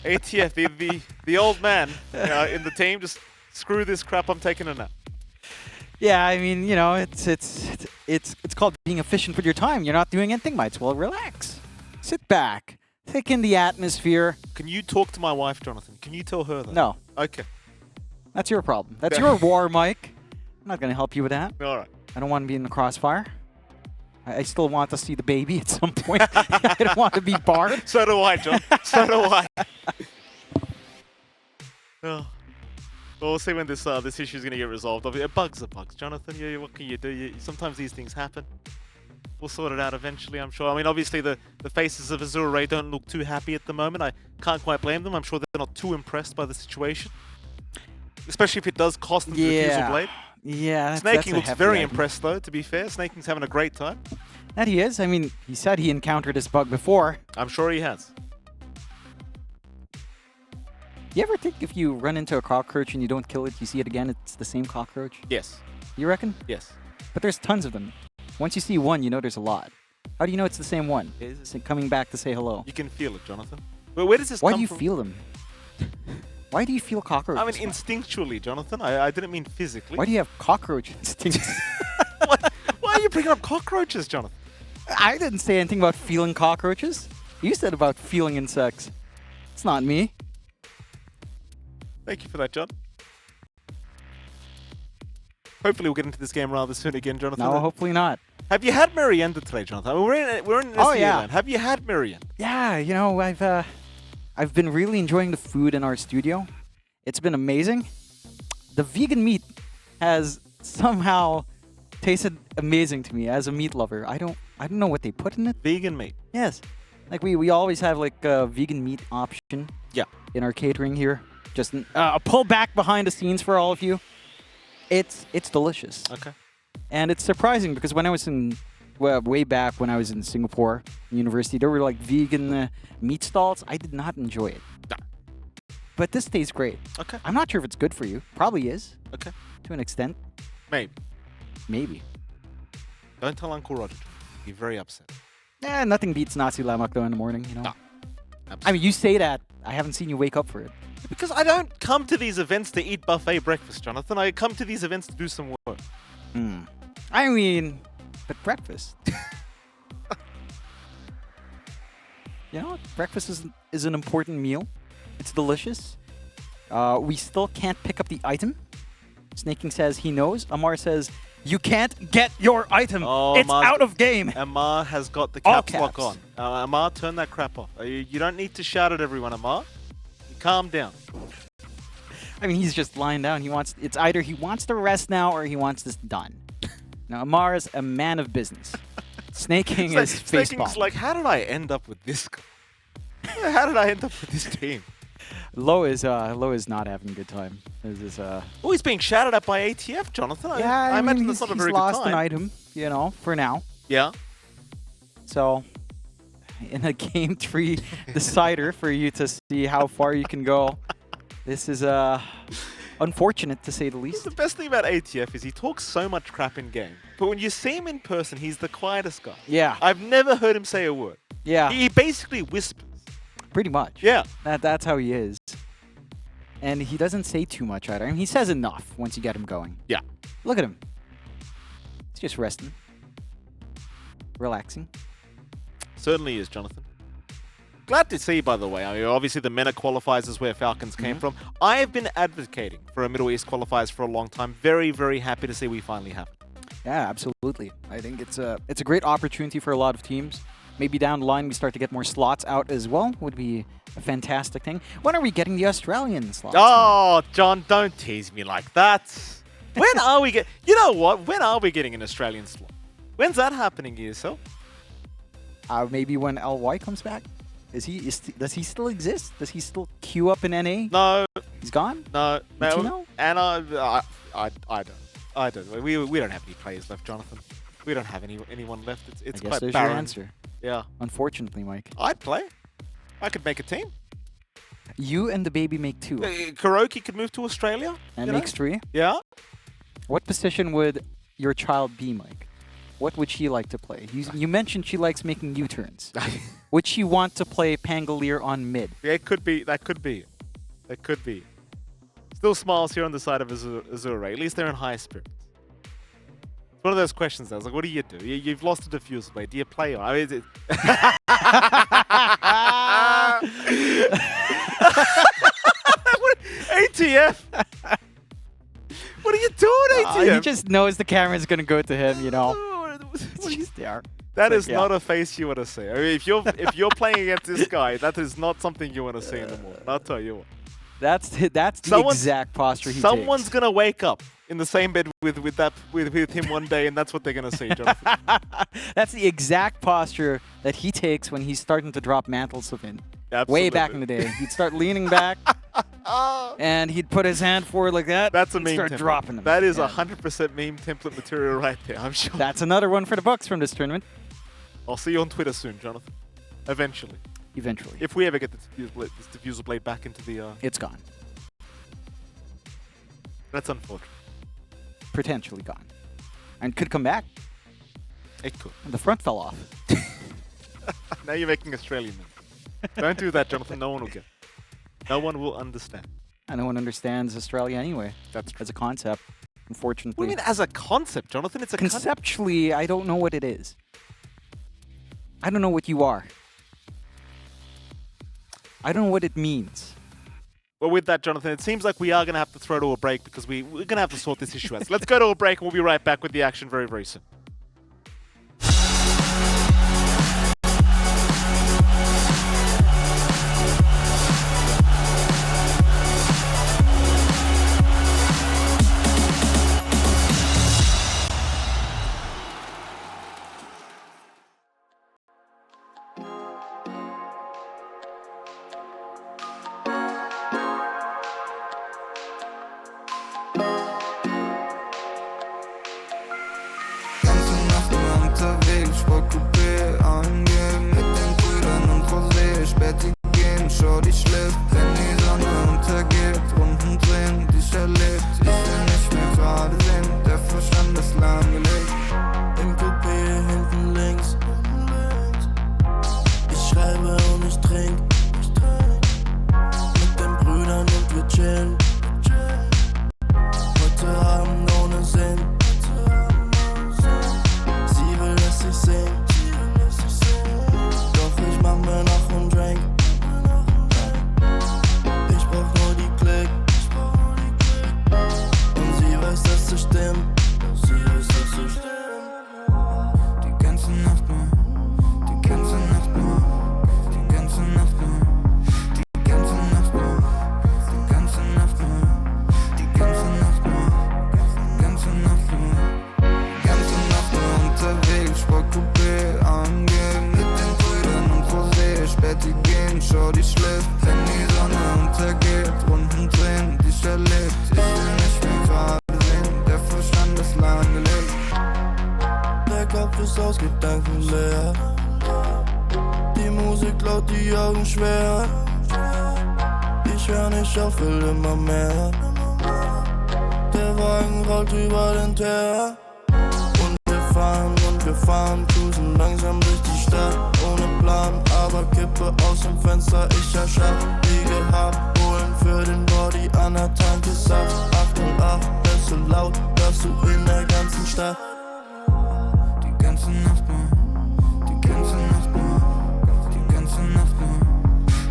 Speaker 1: ATF, the old man in the team, just screw this crap. I'm taking a nap.
Speaker 2: Yeah, I mean, you know, it's called being efficient with your time. You're not doing anything, might as well relax. Sit back, take in the atmosphere.
Speaker 1: Can you talk to my wife, Jonathan? Can you tell her that?
Speaker 2: No.
Speaker 1: Okay.
Speaker 2: That's your problem. That's your war, Mike. I'm not going to help you with that.
Speaker 1: All right.
Speaker 2: I don't want to be in the crossfire. I still want to see the baby at some point. I don't want to be barred.
Speaker 1: So do I, John. So do I. Oh. Well, we'll see when this issue is going to get resolved. Bugs are bugs, Jonathan. What can you do? Sometimes these things happen. We'll sort it out eventually, I'm sure. I mean, obviously, the faces of Azure don't look too happy at the moment. I can't quite blame them. I'm sure they're not too impressed by the situation. Especially if it does cost them the Diffusal Blade.
Speaker 2: Yeah.
Speaker 1: Snaking looks very impressed, though, to be fair. Snaking's having a great time.
Speaker 2: That he is. I mean, he said he encountered this bug before.
Speaker 1: I'm sure he has.
Speaker 2: You ever think if you run into a cockroach and you don't kill it, you see it again, it's the same cockroach?
Speaker 1: Yes.
Speaker 2: You reckon?
Speaker 1: Yes.
Speaker 2: But there's tons of them. Once you see one, you know there's a lot. How do you know it's the same one? Is it coming back to say hello?
Speaker 1: You can feel it, Jonathan. Well, where does this
Speaker 2: come
Speaker 1: from?
Speaker 2: Why do you feel them? Why do you feel cockroaches?
Speaker 1: I mean, instinctually, Jonathan. I didn't mean physically.
Speaker 2: Why do you have cockroach instincts?
Speaker 1: Why are you bringing up cockroaches, Jonathan?
Speaker 2: I didn't say anything about feeling cockroaches. You said about feeling insects. It's not me.
Speaker 1: Thank you for that, John. Hopefully we'll get into this game rather soon again, Jonathan.
Speaker 2: No, hopefully not.
Speaker 1: Have you had Merienda today, Jonathan? I mean, we're in SEA land. Have you had Merienda?
Speaker 2: Yeah, you know, I've been really enjoying the food in our studio. It's been amazing. The vegan meat has somehow tasted amazing to me as a meat lover. I don't know what they put in it.
Speaker 1: Vegan meat.
Speaker 2: Yes. Like we always have like a vegan meat option.
Speaker 1: Yeah.
Speaker 2: In our catering here. Just a pull back behind the scenes for all of you. It's delicious.
Speaker 1: Okay.
Speaker 2: And it's surprising because when I was way back when I was in Singapore university, there were like vegan meat stalls. I did not enjoy it.
Speaker 1: No.
Speaker 2: But this tastes great.
Speaker 1: Okay.
Speaker 2: I'm not sure if it's good for you. Probably is.
Speaker 1: Okay.
Speaker 2: To an extent.
Speaker 1: Maybe. Don't tell Uncle Roger. He'll be very upset.
Speaker 2: Nothing beats nasi lemak though in the morning, you know.
Speaker 1: No.
Speaker 2: I mean, you say that. I haven't seen you wake up for it.
Speaker 1: Because I don't come to these events to eat buffet breakfast, Jonathan. I come to these events to do some work.
Speaker 2: I mean, but breakfast. You know, breakfast is an important meal. It's delicious. We still can't pick up the item. Snaking says he knows. Amar says, you can't get your item. Oh, it's out of game.
Speaker 1: Amar has got the caps lock on. Amar, turn that crap off. You don't need to shout at everyone, Amar. Calm down.
Speaker 2: I mean, he's just lying down. It's either he wants to rest now or he wants this done. Now, Amar is a man of business. Snaking is facepalm.
Speaker 1: Snaking's like, how did I end up with this guy? How did I end up with this team?
Speaker 2: Low is not having a good time. This is
Speaker 1: Oh, he's being shouted at by ATF, Jonathan.
Speaker 2: yeah,
Speaker 1: I imagine
Speaker 2: mean,
Speaker 1: that's not a
Speaker 2: he's
Speaker 1: very good
Speaker 2: lost
Speaker 1: time.
Speaker 2: an item, you know, for now.
Speaker 1: Yeah.
Speaker 2: So, in a game 3 decider for you to see how far you can go, this is unfortunate to say the least.
Speaker 1: The best thing about ATF is he talks so much crap in game, but when you see him in person, he's the quietest guy.
Speaker 2: Yeah,
Speaker 1: I've never heard him say a word.
Speaker 2: yeah,
Speaker 1: He basically whispers.
Speaker 2: pretty much.
Speaker 1: Yeah.
Speaker 2: That's how he is. And he doesn't say too much either. I mean, he says enough once you get him going.
Speaker 1: Yeah.
Speaker 2: Look at him. He's just resting. Relaxing.
Speaker 1: Certainly is, Jonathan. Glad to see, by the way. I mean, obviously, the MENA qualifiers is where Falcons came from. I have been advocating for a Middle East qualifiers for a long time. Very, very happy to see we finally have it.
Speaker 2: Yeah, absolutely. I think it's a great opportunity for a lot of teams. Maybe down the line we start to get more slots out as well. Would be a fantastic thing. When are we getting the Australian slots?
Speaker 1: Oh, John, don't tease me like that. When are we get? You know what? When are we getting an Australian slot? When's that happening, ESL?
Speaker 2: Maybe when LY comes back. Does he still exist? Does he still queue up in NA?
Speaker 1: No.
Speaker 2: He's gone?
Speaker 1: No.
Speaker 2: Do you know?
Speaker 1: And I don't. I don't. We don't have any players left, Jonathan. We don't have anyone left. It's
Speaker 2: I guess
Speaker 1: quite
Speaker 2: there's
Speaker 1: barren.
Speaker 2: your answer.
Speaker 1: Yeah.
Speaker 2: Unfortunately, Mike.
Speaker 1: I'd play. I could make a team.
Speaker 2: You and the baby make 2.
Speaker 1: Kuroki could move to Australia.
Speaker 2: And
Speaker 1: you know?
Speaker 2: makes 3.
Speaker 1: Yeah.
Speaker 2: What position would your child be, Mike? What would she like to play? You mentioned she likes making U-turns. Would she want to play Pangolier on mid?
Speaker 1: Yeah, it could be. That could be. That could be. Still smiles here on the side of Azure. At least they're in high spirits. It's one of those questions. I was like, what do? You've lost a diffuse play. Do you play? I mean, ATF. What are you doing, ATF?
Speaker 2: He just knows the camera's gonna go to him, you know.
Speaker 1: What
Speaker 2: He's there.
Speaker 1: That
Speaker 2: But
Speaker 1: is
Speaker 2: yeah.
Speaker 1: not a face you want to see. I mean, if you're playing against this guy, that is not something you want to see anymore. I'll tell you what.
Speaker 2: That's the exact posture he
Speaker 1: Someone's
Speaker 2: takes.
Speaker 1: gonna wake up in the same bed with him one day, and that's what they're gonna see, Jonathan.
Speaker 2: That's the exact posture that he takes when he's starting to drop mantles of in.
Speaker 1: Absolutely.
Speaker 2: Way back in the day, he'd start leaning back, and he'd put his hand forward like that.
Speaker 1: That's a
Speaker 2: and
Speaker 1: meme
Speaker 2: start
Speaker 1: template.
Speaker 2: dropping them.
Speaker 1: That is
Speaker 2: Yeah.
Speaker 1: 100% meme template material right there. I'm sure.
Speaker 2: That's another one for the Bucks from this tournament.
Speaker 1: I'll see you on Twitter soon, Jonathan. Eventually,
Speaker 2: Eventually,
Speaker 1: if we ever get this diffuser blade back into the.
Speaker 2: it's gone.
Speaker 1: That's unfortunate.
Speaker 2: Potentially gone, and could come back.
Speaker 1: It could.
Speaker 2: And the front fell off.
Speaker 1: Now you're making Australian memes. Don't do that, Jonathan. No one will get. No one will understand.
Speaker 2: And no one understands Australia anyway.
Speaker 1: That's true.
Speaker 2: As a concept, unfortunately.
Speaker 1: What do you mean as a concept, Jonathan? It's a
Speaker 2: Conceptually, I don't know what it is. I don't know what you are. I don't know what it means.
Speaker 1: Well, with that, Jonathan, it seems like we are going to have to throw to a break because we're going to have to sort this issue out. So let's go to a break and we'll be right back with the action very, very soon.
Speaker 3: bist aus Gedanken leer. Die Musik laut, die Augen schwer. Ich hör nicht auf, will immer mehr. Der Wagen rollt über den Teer. Und wir fahren, cruisen langsam durch die Stadt. Ohne Plan, aber Kippe aus dem Fenster, ich erschaff. Wie gehabt, holen für den Body an der Tanke Saft. 8 und 8, hörst du laut, hörst du in der ganzen Stadt. Die ganze Nacht nur, die ganze Nacht nur, die ganze Nacht nur,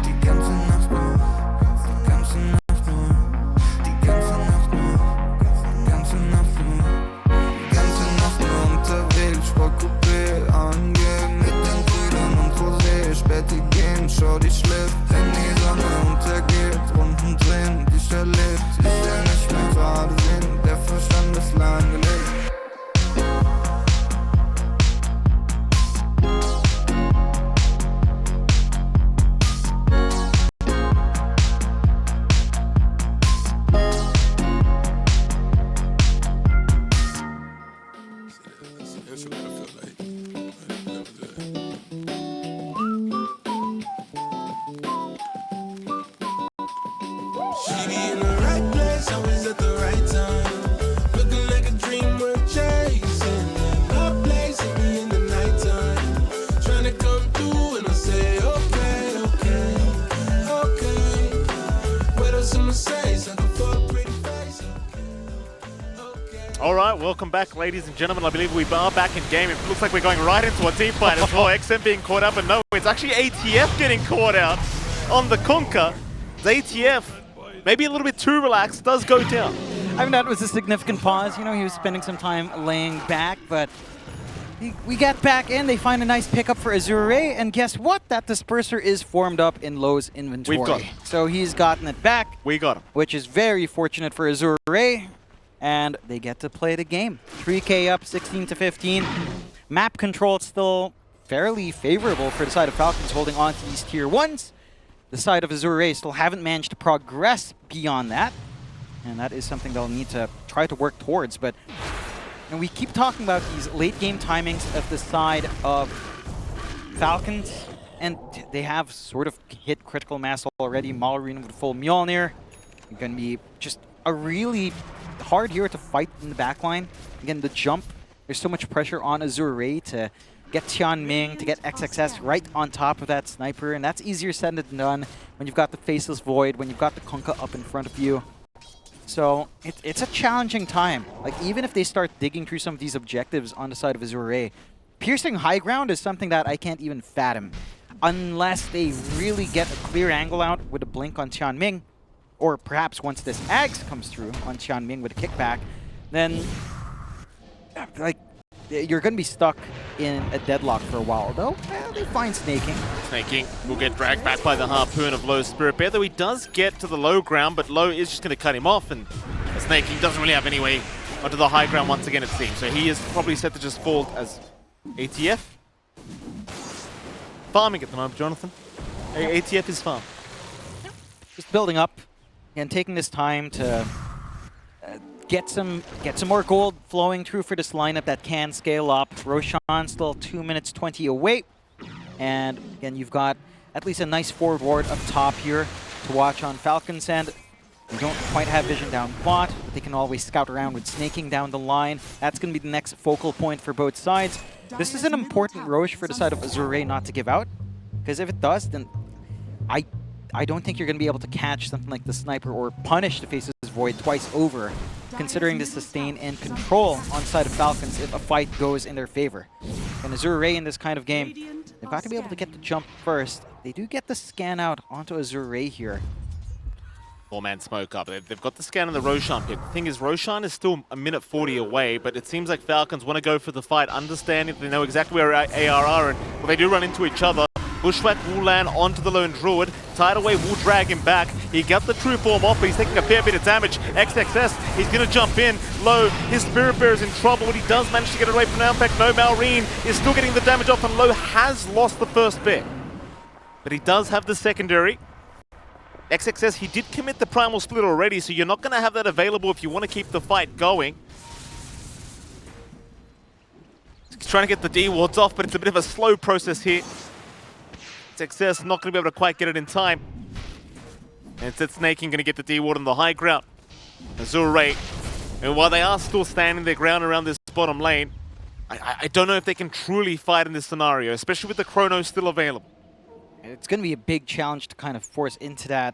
Speaker 3: die ganze Nacht nur, die ganze Nacht nur, die ganze Nacht nur, die ganze Nacht nur, die ganze Nacht nur unterwegs, Sportcoupé angehen mit den Brüdern und Rosé, Späti gehen, schau die schläft, wenn die Sonne untergeht, Runden drehen, die erlebt, ich will nicht mehr gerade sehen, der Verstand ist lahmgelegt.
Speaker 1: Alright, welcome back, ladies and gentlemen. I believe we are back in game. It looks like we're going right into a team fight as well. XM being caught up, and no, it's actually ATF getting caught out on the Conquer. ATF, maybe a little bit too relaxed, does go down.
Speaker 2: I mean, that was a significant pause. You know, he was spending some time laying back, but we get back in. They find a nice pickup for Azure, and guess what? That disperser is formed up in Lowe's inventory.
Speaker 1: We've got him.
Speaker 2: So he's gotten it back.
Speaker 1: We got him.
Speaker 2: Which is very fortunate for Azure. And they get to play the game. 3K up, 16-15. Map control still fairly favorable for the side of Falcons, holding on to these tier 1s. The side of Azure still haven't managed to progress beyond that. And that is something they'll need to try to work towards. But and we keep talking about these late game timings of the side of Falcons. And they have sort of hit critical mass already. Malorine with a full Mjolnir. Going to be just a really hard here to fight in the backline. Again, the jump, there's so much pressure on Azure to get Tianming, to get XXS right on top of that sniper, and that's easier said than done when you've got the Faceless Void, when you've got the Kunkka up in front of you. So it's a challenging time. Like, even if they start digging through some of these objectives on the side of Azure, piercing high ground is something that I can't even fathom. Unless they really get a clear angle out with a blink on Tianming, or perhaps once this Ags comes through on Tianming with a kickback, then like you're going to be stuck in a deadlock for a while. Though they find Snaking.
Speaker 1: Snaking will get dragged back by the harpoon of Lowe's Spirit Bear, though he does get to the low ground, but Lowe is just going to cut him off, and Snaking doesn't really have any way onto the high ground once again, it seems. So he is probably set to just fall as ATF. Farming at the moment, Jonathan. ATF is farm.
Speaker 2: Just building up. And taking this time to get some more gold flowing through for this lineup that can scale up. Roshan still 2 minutes 20 away. And again, you've got at least a nice forward ward up top here to watch on Falcons. And you don't quite have vision down bot, but they can always scout around with Snaking down the line. That's going to be the next focal point for both sides. This is an important Rosh for the side of Azure not to give out. Because if it does, then I don't think you're going to be able to catch something like the sniper or punish the Faceless Void twice over, considering the sustain and control on side of Falcons if a fight goes in their favor. And Azure in this kind of game, they've got to be able to get the jump first. They do get the scan out onto Azure here.
Speaker 1: Four-man smoke up. They've got the scan on the Roshan pick. The thing is, Roshan is still a minute 40 away, but it seems like Falcons want to go for the fight, understanding they know exactly where AR are, and well, they do run into each other. Bushwhack will land onto the lone druid. Tideway will drag him back. He got the true form off, but he's taking a fair bit of damage. XXS, he's going to jump in. Low, his Spirit Bear is in trouble, but he does manage to get it away from now. In fact, no, Malrine is still getting the damage off, and Low has lost the first bit. But he does have the secondary. XXS, he did commit the Primal Split already, so you're not going to have that available if you want to keep the fight going. trying to get the D wards off, but it's a bit of a slow process here. Success not going to be able to quite get it in time. And instead, Snaking going to get the D ward on the high ground. Azure, and while they are still standing their ground around this bottom lane, I don't know if they can truly fight in this scenario, especially with the Chrono still available.
Speaker 2: It's going to be a big challenge to kind of force into that.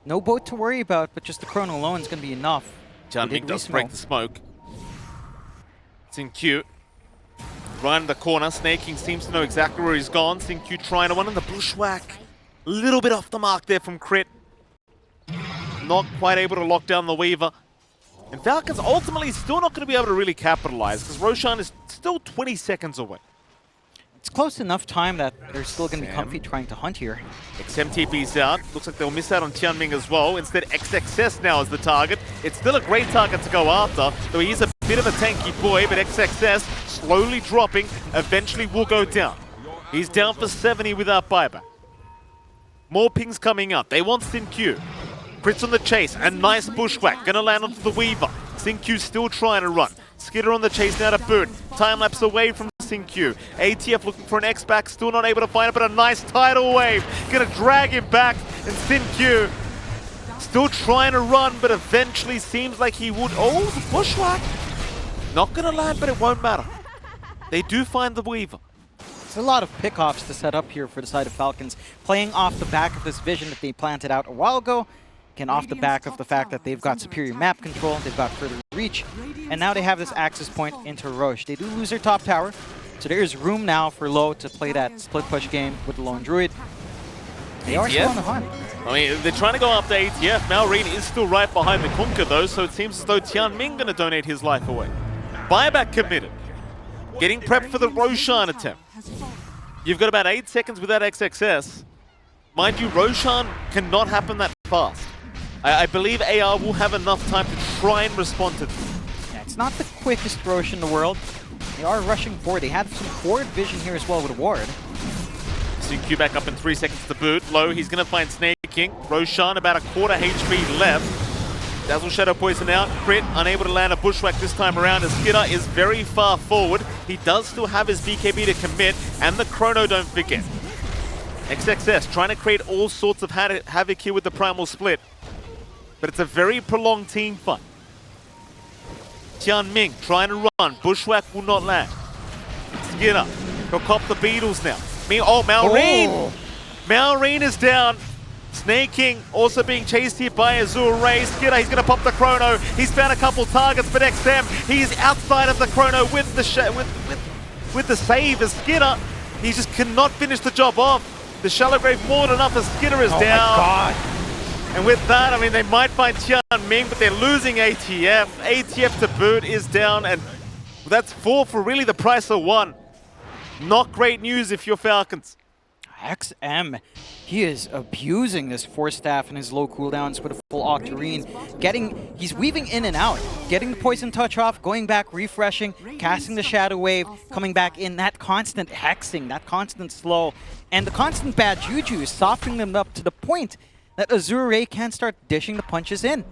Speaker 2: No boat to worry about, but just the Chrono alone is going to be enough.
Speaker 1: Jianming does break the smoke. Xingqiu right in the corner. Snaking seems to know exactly where he's gone. Xingqiu trying to one in the bushwhack. A little bit off the mark there from Crit. Not quite able to lock down the Weaver. And Falcons ultimately still not going to be able to really capitalize because Roshan is still 20 seconds away.
Speaker 2: It's close enough time that they're still going to be comfy trying to hunt here.
Speaker 1: XM TP's out. Looks like they'll miss out on Jianming as well. Instead, XXS now is the target. It's still a great target to go after, though he is a bit of a tanky boy, but XXS slowly dropping, eventually will go down. He's down for 70 without buyback. More pings coming up. They want Xingqiu. Crits on the chase, a nice bushwhack, gonna land onto the Weaver. Xingqiu still trying to run. Skitter on the chase now to boot. Time lapse away from Xingqiu. ATF looking for an X-back, still not able to find it, but a nice tidal wave. Gonna drag him back, and Xingqiu still trying to run, but eventually seems like he would. Oh, the bushwhack. Not gonna land, but it won't matter. They do find the Weaver.
Speaker 2: There's a lot of pickoffs to set up here for the side of Falcons, playing off the back of this vision that they planted out a while ago. And off the back of the fact that they've got superior map control, they've got further reach, and now they have this access point into Rosh. They do lose their top tower, so there is room now for Low to play that split push game with the lone druid. They are still on the hunt.
Speaker 1: I mean, they're trying to go after ATF. Malrine is still right behind the Kunkka though, so it seems as though Jianming gonna donate his life away. Buyback committed. Getting prepped for the Roshan attempt. You've got about 8 seconds without XXS. Mind you, Roshan cannot happen that fast. I believe AR will have enough time to try and respond to this.
Speaker 2: Yeah, it's not the quickest Rosh in the world. They are rushing forward. They have some forward vision here as well with a ward.
Speaker 1: Xingqiu back up in 3 seconds to boot. Low, he's going to find Snaking. Roshan about a quarter HP left. Dazzle Shadow Poison out. Crit unable to land a bushwhack this time around as Skitter is very far forward. He does still have his BKB to commit, and the Chrono, don't forget. XXS trying to create all sorts of havoc here with the Primal Split. But it's a very prolonged team fight. Jianming trying to run. Bushwhack will not land. Skitter. He'll cop the Beatles now. Malrine!
Speaker 2: Oh.
Speaker 1: Malrine is down. Snaking also being chased here by Azure. Skitter, he's going to pop the Chrono. He's found a couple targets, but XM, he's outside of the Chrono with the save as Skitter. He just cannot finish the job off. The Shallow Grave more than enough as Skitter is down.
Speaker 2: Oh my god.
Speaker 1: And with that, I mean, they might find Jianming, but they're losing ATF. ATF to boot is down, and that's 4 for really the price of 1. Not great news if you're Falcons.
Speaker 2: XM, he is abusing this Force Staff and his low cooldowns with a full Octarine. He's weaving in and out, getting the Poison Touch off, going back, refreshing, casting the Shadow Wave, coming back in. That constant hexing, that constant slow, and the constant bad juju is softening them up to the point that Azure can't start dishing the punches in.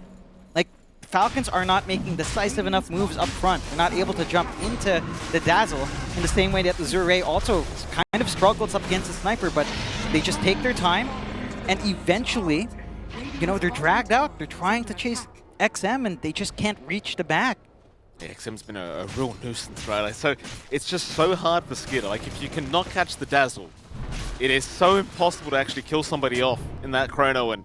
Speaker 2: Like, Falcons are not making decisive enough moves up front. They're not able to jump into the Dazzle in the same way that Azure also kind of struggles up against the Sniper, but they just take their time, and eventually, you know, they're dragged out. They're trying to chase XM, and they just can't reach the back.
Speaker 1: Yeah, XM's been a real nuisance, right? Like, so it's just so hard for Skitter. Like, if you cannot catch the Dazzle, it is so impossible to actually kill somebody off in that Chrono, and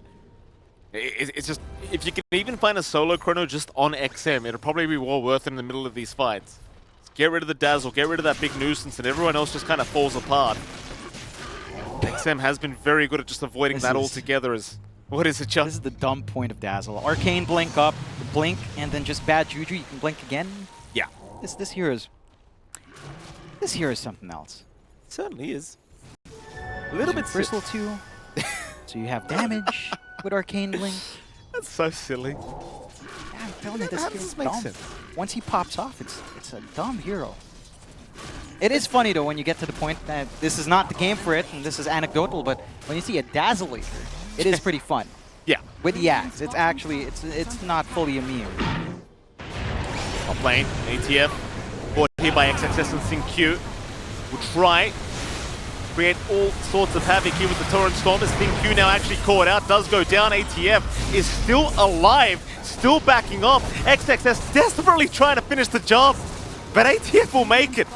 Speaker 1: it's just, if you can even find a solo Chrono just on XM, it'll probably be well worth it in the middle of these fights. Just get rid of the Dazzle, get rid of that big nuisance, and everyone else just kind of falls apart. XM has been very good at just avoiding that altogether. What is it, Chuck?
Speaker 2: This is the dumb point of Dazzle. Arcane blink up, blink, and then just bad juju, you can blink again.
Speaker 1: Yeah.
Speaker 2: This hero is something else.
Speaker 1: It certainly is. A little bit
Speaker 2: Bristle too. So you have damage with Arcane Blink.
Speaker 1: That's so silly.
Speaker 2: Yeah, I'm telling you, this
Speaker 1: How
Speaker 2: hero's
Speaker 1: does this make
Speaker 2: dumb.
Speaker 1: sense?
Speaker 2: Once he pops off, it's a dumb hero. It is funny though when you get to the point that this is not the game for it, and this is anecdotal, but when you see a Dazzle leader, it is pretty fun.
Speaker 1: Yeah.
Speaker 2: With the axe, it's actually, it's not fully immune.
Speaker 1: Top lane, ATF, bought here by XXS and Xingqiu. will try create all sorts of havoc here with the Torrent Storm as ThinkQ now actually caught out, does go down. ATF is still alive, still backing off. XXS desperately trying to finish the job, but ATF will make it.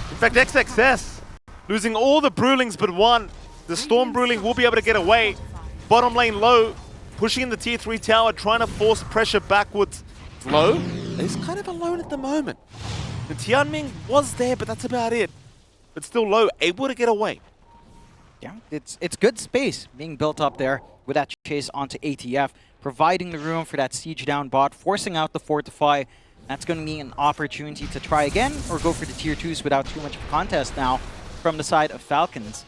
Speaker 1: In fact, XXS losing all the Brewlings but one. The Storm Brewling will be able to get away. Bottom lane low, pushing in the tier 3 tower, trying to force pressure backwards. Low is kind of alone at the moment. The Tianming was there, but that's about it. But still low, able to get away.
Speaker 2: Yeah, it's good space being built up there with that chase onto ATF, providing the room for that siege down bot, forcing out the Fortify. That's going to be an opportunity to try again or go for the tier 2s without too much of a contest now from the side of Falcons.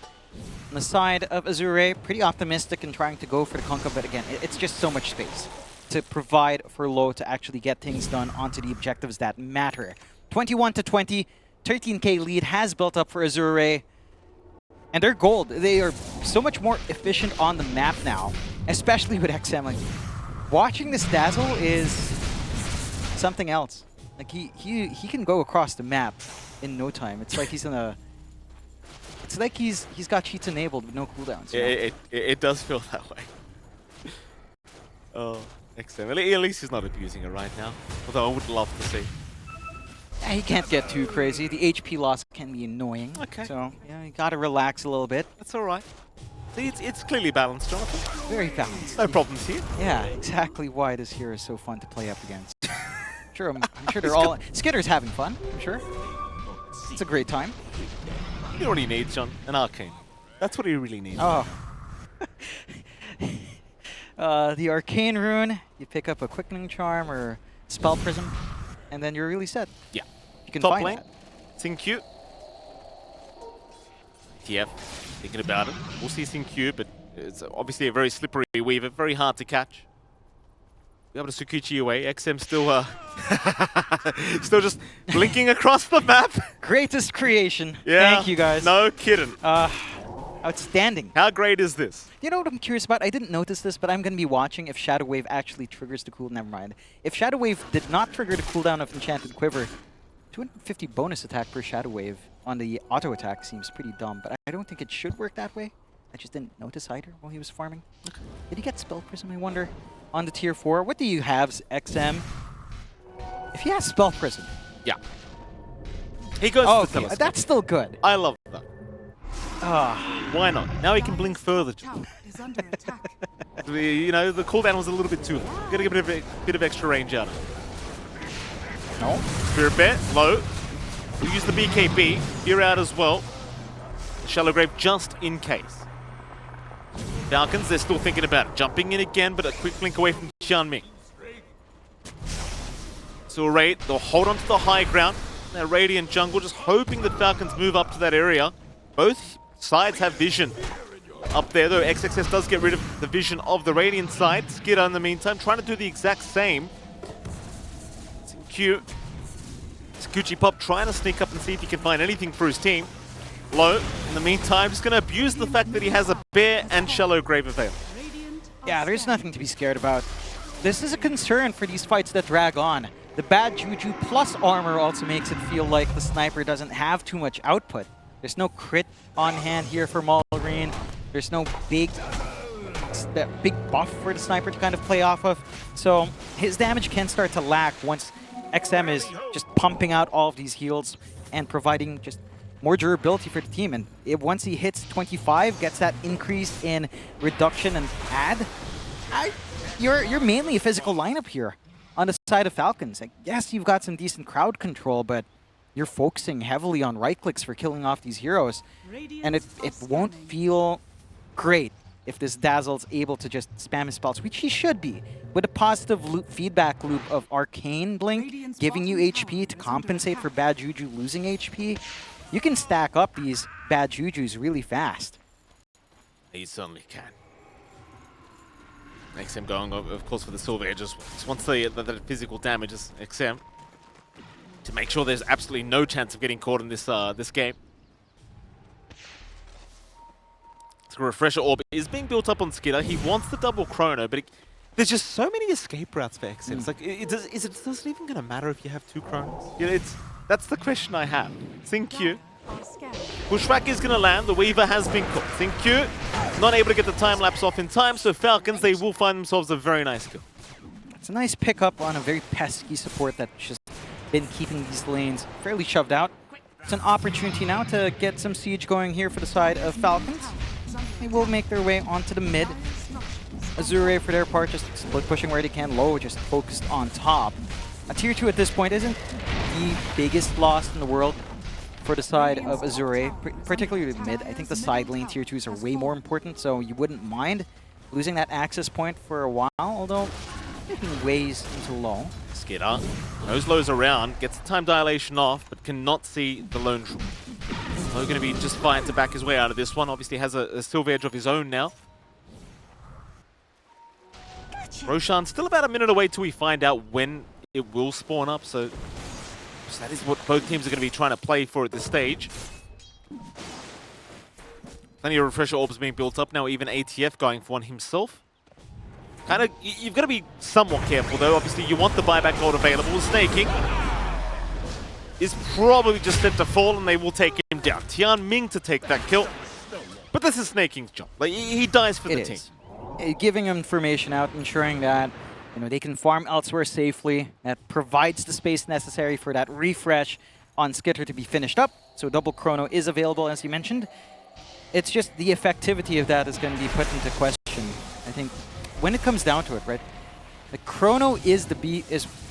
Speaker 2: On the side of Azure, pretty optimistic in trying to go for the Kunkka, but again, it's just so much space to provide for Low to actually get things done onto the objectives that matter. 21-20. 13k lead has built up for Azure, and they're gold. They are so much more efficient on the map now, especially with XM. Like, watching this Dazzle is something else. Like he can go across the map in no time. It's like he's in a. It's like he's got cheats enabled with no cooldowns.
Speaker 1: It does feel that way. Oh, XM. At least he's not abusing it right now. Although I would love to see.
Speaker 2: Yeah, he can't get too crazy. The HP loss can be annoying.
Speaker 1: Okay.
Speaker 2: So, yeah, you gotta relax a little bit.
Speaker 1: That's all right. See, it's clearly balanced, Jonathan.
Speaker 2: Very balanced.
Speaker 1: No problems here.
Speaker 2: Yeah, exactly why this hero is so fun to play up against. I'm sure they're all... Skitter's having fun, I'm sure. It's a great time.
Speaker 1: You know what he needs, John? An Arcane. That's what he really needs.
Speaker 2: Oh. The Arcane Rune, you pick up a Quickening Charm or Spell Prism, and then you're really set.
Speaker 1: Yeah.
Speaker 2: You can
Speaker 1: Top
Speaker 2: find
Speaker 1: lane,
Speaker 2: that.
Speaker 1: ThinkQ. TF, thinking about it. We'll see ThinkQ, but it's obviously a very slippery weaver, very hard to catch. Be able to Sukuchi away. XM still still just blinking across the map.
Speaker 2: Greatest creation.
Speaker 1: Yeah.
Speaker 2: Thank you, guys.
Speaker 1: No kidding.
Speaker 2: Outstanding.
Speaker 1: How great is this?
Speaker 2: You know what I'm curious about? I didn't notice this, but I'm going to be watching if Shadow Wave actually triggers the cooldown. Never mind. If Shadow Wave did not trigger the cooldown of Enchanted Quiver, 250 bonus attack per Shadow Wave on the auto attack seems pretty dumb, but I don't think it should work that way. I just didn't notice either while he was farming. Okay. Did he get Spell Prism, I wonder? On the tier 4, what do you have, XM? If he has Spell Prism.
Speaker 1: Yeah. He goes for the telescope.
Speaker 2: That's still good.
Speaker 1: I love that. Why not? Now he can blink further. You know, the cooldown was a little bit too long. Gotta get a bit of extra range out of it.
Speaker 2: No.
Speaker 1: Spirit Bear, low. We'll use the BKB. Gear out as well. Shallow Grave just in case. Falcons, they're still thinking about it. Jumping in again, but a quick blink away from Xianming. So Raid, they'll hold on to the high ground. They're Radiant jungle, just hoping that Falcons move up to that area. Both sides have vision up there, though XXS does get rid of the vision of the Radiant side. Skidder in the meantime, trying to do the exact same. ThinkQ. Gucci Pop trying to sneak up and see if he can find anything for his team. Low, in the meantime, just going to abuse the fact that he has a Bear and Shallow Grave available.
Speaker 2: Yeah, there's nothing to be scared about. This is a concern for these fights that drag on. The bad Juju plus armor also makes it feel like the sniper doesn't have too much output. There's no crit on hand here for Maulreen. There's no big buff for the sniper to kind of play off of. So his damage can start to lack once XM is just pumping out all of these heals and providing just more durability for the team. And once he hits 25, gets that increase in reduction and add, you're mainly a physical lineup here on the side of Falcons. Like, yes, you've got some decent crowd control, but you're focusing heavily on right-clicks for killing off these heroes. And it won't feel great if this Dazzle's able to just spam his spells, which he should be, with a positive feedback loop of Arcane Blink, giving you HP to compensate for bad Juju losing HP. You can stack up these bad Jujus really fast.
Speaker 1: He certainly can. XM going, of course, for the Silver Edges. Just wants the physical damage as XM to make sure there's absolutely no chance of getting caught in this this game. So Refresher Orb is being built up on Skidder. He wants the double chrono, but there's just so many escape routes for XM. It's like, is it even going to matter if you have two chronos? You know, that's the question I have. ThinkQ Pushback is going to land. The Weaver has been cooked. ThinkQ not able to get the time lapse off in time, so Falcons, they will find themselves a very nice kill.
Speaker 2: It's a nice pickup on a very pesky support that's just been keeping these lanes fairly shoved out. It's an opportunity now to get some siege going here for the side of Falcons. They will make their way onto the mid. Azure, for their part, just split pushing where they can. Low just focused on top. A tier 2 at this point isn't the biggest loss in the world for the side of Azure, particularly mid. I think the side lane tier 2s are way more important, so you wouldn't mind losing that access point for a while, although making ways into low.
Speaker 1: Skidder knows Low's around, gets the time dilation off, but cannot see the lone troop. Low going to be just fine to back his way out of this one. Obviously has a silver edge of his own now. Roshan still about a minute away till we find out when it will spawn up, so that is what both teams are going to be trying to play for at this stage. Plenty of refresher orbs being built up now, even ATF going for one himself. Kind of, you've got to be somewhat careful though. Obviously, you want the buyback gold available. Snaking is probably just set to fall, and they will take him down. Tian Ming to take that kill, but this is Snaking's job. Like he dies for the team.
Speaker 2: Giving information out, ensuring that they can farm elsewhere safely. That provides the space necessary for that refresh on Skitter to be finished up. So double chrono is available, as you mentioned. It's just the effectivity of that is going to be put into question. I think when it comes down to it, right? The chrono is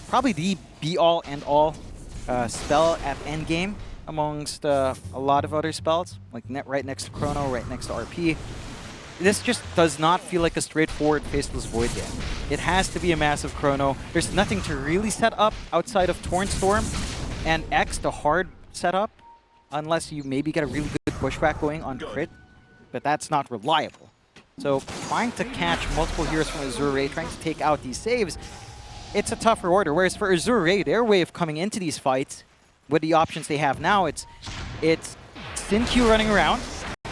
Speaker 2: probably the be-all and all spell at endgame amongst a lot of other spells, like right next to chrono, right next to RP. This just does not feel like a straightforward Faceless Void game. It has to be a massive chrono. There's nothing to really set up outside of Torn Storm and X, the hard setup, unless you maybe get a really good pushback going on crit, but that's not reliable. So trying to catch multiple heroes from Azure, trying to take out these saves, it's a tougher order. Whereas for Azure, their way of coming into these fights, with the options they have now, it's ThinkQ running around,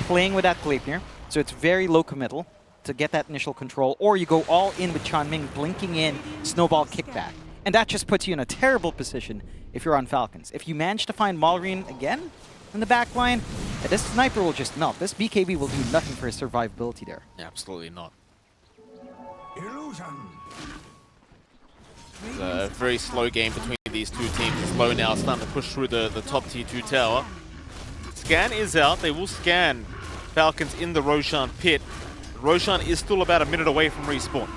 Speaker 2: playing with that Gleipnir. So it's very low committal to get that initial control, or you go all in with Chanming, blinking in, snowball kickback. And that just puts you in a terrible position if you're on Falcons. If you manage to find Malrine again in the back line, this sniper will just melt. This BKB will do nothing for his survivability there.
Speaker 1: Absolutely not. It's a very slow game between these two teams. Low now starting to push through the top tier 2 tower. Scan is out. They will scan Falcons in the Roshan pit. Roshan is still about a minute away from respawn.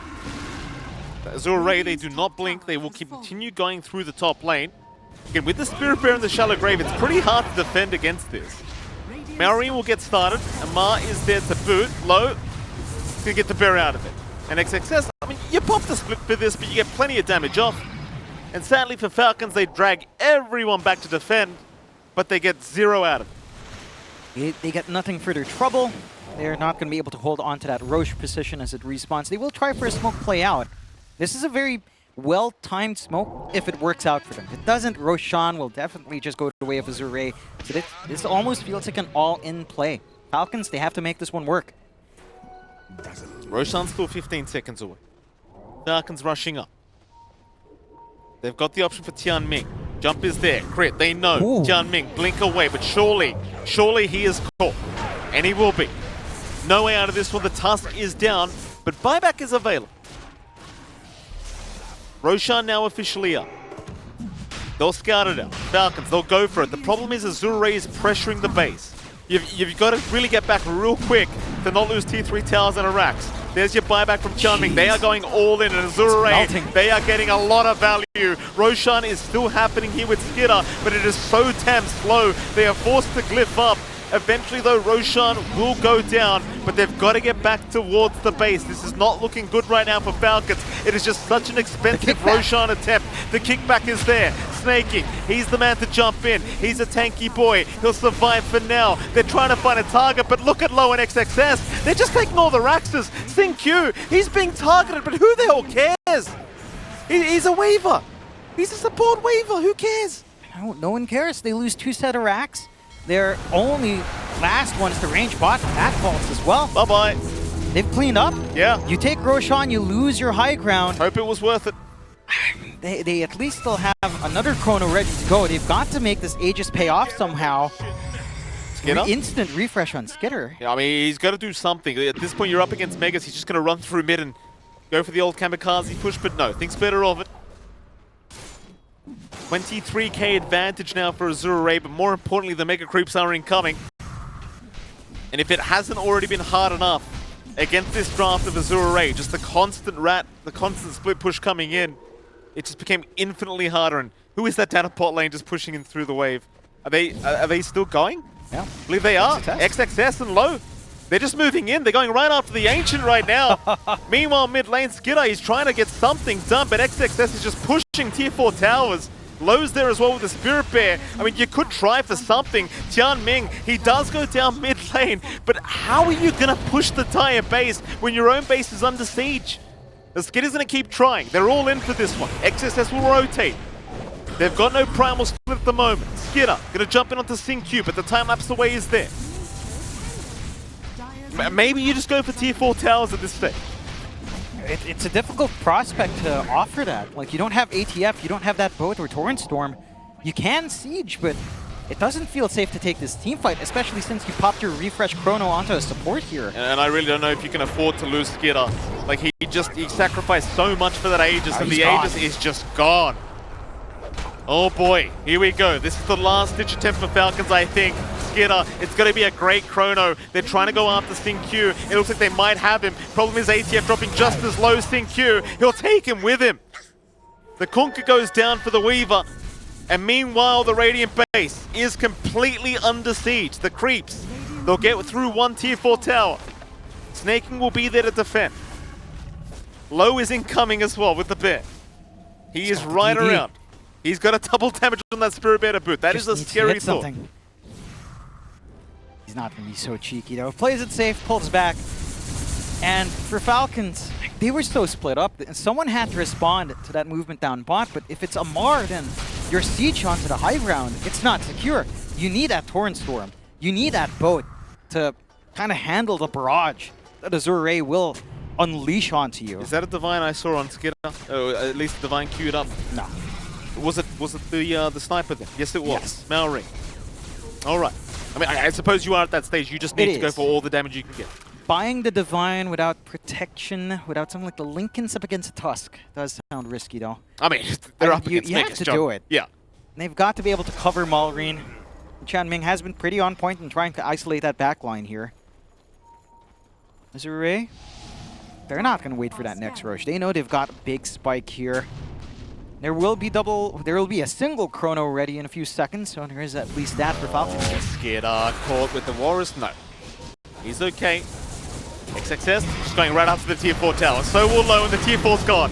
Speaker 1: Azure, they do not blink. They will continue going through the top lane. Again, with the Spirit Bear in the shallow grave, it's pretty hard to defend against this. Maureen will get started. Amar is there to boot. Low to get the bear out of it. And XXS, I mean, you pop the split for this, but you get plenty of damage off. And sadly for Falcons, they drag everyone back to defend, but they get 0 out of it.
Speaker 2: They get nothing for their trouble. They're not going to be able to hold on to that Rosh position as it respawns. They will try for a smoke play out. This is a very well-timed smoke if it works out for them. If it doesn't, Roshan will definitely just go the way of Azure. So this almost feels like an all-in play. Falcons, they have to make this one work.
Speaker 1: Roshan's still 15 seconds away. Falcons rushing up. They've got the option for Tian Ming. Jump is there. Crit, they know.
Speaker 2: Ooh.
Speaker 1: Tian Ming, blink away, but surely he is caught. And he will be. No way out of this one. The tusk is down, but buyback is available. Roshan now officially up. They'll scout it out. Falcons, they'll go for it. The problem is Azure is pressuring the base. You've got to really get back real quick to not lose T3 towers and Arax. There's your buyback from Chanming. They are going all in, and Azure, they are getting a lot of value. Roshan is still happening here with Skitter, but it is so damn slow. They are forced to glyph up. Eventually, though, Roshan will go down, but they've got to get back towards the base. This is not looking good right now for Falcons. It is just such an expensive Roshan attempt. The kickback is there. Snaking, he's the man to jump in. He's a tanky boy. He'll survive for now. They're trying to find a target, but look at Low and XXS. They're just taking all the Raxes. ThinkQ, he's being targeted, but who the hell cares? He's a waiver. He's a support waiver. Who cares?
Speaker 2: No one cares. They lose 2 set of Rax. Their only last one is the range bot. That falls as well.
Speaker 1: Bye-bye.
Speaker 2: They've cleaned up.
Speaker 1: Yeah.
Speaker 2: You take Roshan, you lose your high ground.
Speaker 1: Hope it was worth it.
Speaker 2: They at least still have another chrono ready to go. They've got to make this Aegis pay off somehow.
Speaker 1: Skitter?
Speaker 2: Instant refresh on Skitter.
Speaker 1: Yeah, I mean, he's got to do something. At this point, you're up against Megas. He's just going to run through mid and go for the old kamikaze push, but no, thinks better of it. 23k advantage now for Azure, but more importantly, the Mega Creeps are incoming. And if it hasn't already been hard enough against this draft of Azure, just the constant the constant split push coming in, it just became infinitely harder. And who is that down at bot lane just pushing in through the wave? Are they still going?
Speaker 2: Yeah.
Speaker 1: I believe they are. XXS and Low. They're just moving in. They're going right after the Ancient right now. Meanwhile, mid lane, Skitter, he's trying to get something done, but XXS is just pushing tier 4 towers. Low's there as well with the Spirit Bear. I mean, you could try for something. Tianming, he does go down mid lane, but how are you going to push the entire base when your own base is under siege? The Skitter's going to keep trying. They're all in for this one. XSS will rotate. They've got no primal split at the moment. Skitter going to jump in onto Sync, but the time-lapse away is there. Maybe you just go for tier 4 towers at this stage.
Speaker 2: It's a difficult prospect to offer that. Like, you don't have ATF, you don't have that boat or Torrent Storm. You can siege, but it doesn't feel safe to take this team fight, especially since you popped your refresh chrono onto a support here.
Speaker 1: And I really don't know if you can afford to lose Skitter. Like, he sacrificed so much for that Aegis, and the Aegis is just gone. Oh boy, here we go. This is the last ditch attempt for Falcons, I think. Skitter, it's going to be a great chrono. They're trying to go after Sync. It looks like they might have him. Problem is ATF dropping just as low Sync. He'll take him with him. The Kunkka goes down for the Weaver. And meanwhile, the Radiant base is completely under siege. The creeps, they'll get through one tier 4 tower. Snaking will be there to defend. Low is incoming as well with the bear. He is right around. He's got a double damage on that Spirit Bear to boot. That is a scary thought.
Speaker 2: He's not going to be so cheeky though. Plays it safe, pulls back. And for Falcons, they were so split up. And someone had to respond to that movement down bot. But if it's Amar, then your siege onto the high ground, it's not secure. You need that Torrent Storm. You need that boat to kind of handle the barrage that Azure will unleash onto you.
Speaker 1: Is that a Divine I saw on Skitter? Oh, at least Divine queued up.
Speaker 2: No.
Speaker 1: Was it the sniper then? Yes, it was.
Speaker 2: Yes.
Speaker 1: Malring. All right. I mean, I suppose you are at that stage. You just need to go for all the damage you can get.
Speaker 2: Buying the Divine without protection, without something like the Linken's up against a Tusk, does sound risky though.
Speaker 1: I mean, they're up against
Speaker 2: You have to do it.
Speaker 1: Yeah.
Speaker 2: And they've got to be able to cover Malrine. Tianming has been pretty on point in trying to isolate that backline here. Azure, they're not going to wait for that next rush. They know they've got a big spike here. There will be a single chrono ready in a few seconds, so there is at least that for Falcons.
Speaker 1: Skitter caught with the Walrus. No. He's okay. XXS just going right after the tier 4 tower. So will Low, and the tier 4's gone.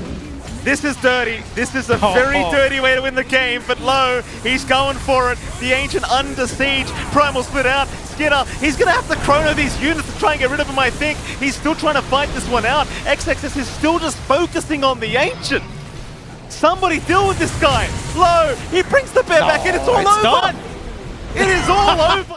Speaker 1: This is dirty. This is a very dirty way to win the game, but Low, he's going for it. The Ancient under siege. Primal split out. Skitter, he's going to have to chrono these units to try and get rid of him, I think. He's still trying to fight this one out. XXS is still just focusing on the Ancient. Somebody deal with this guy. Low, he brings the bear back in. It's all over.
Speaker 2: Done.
Speaker 1: It is all over.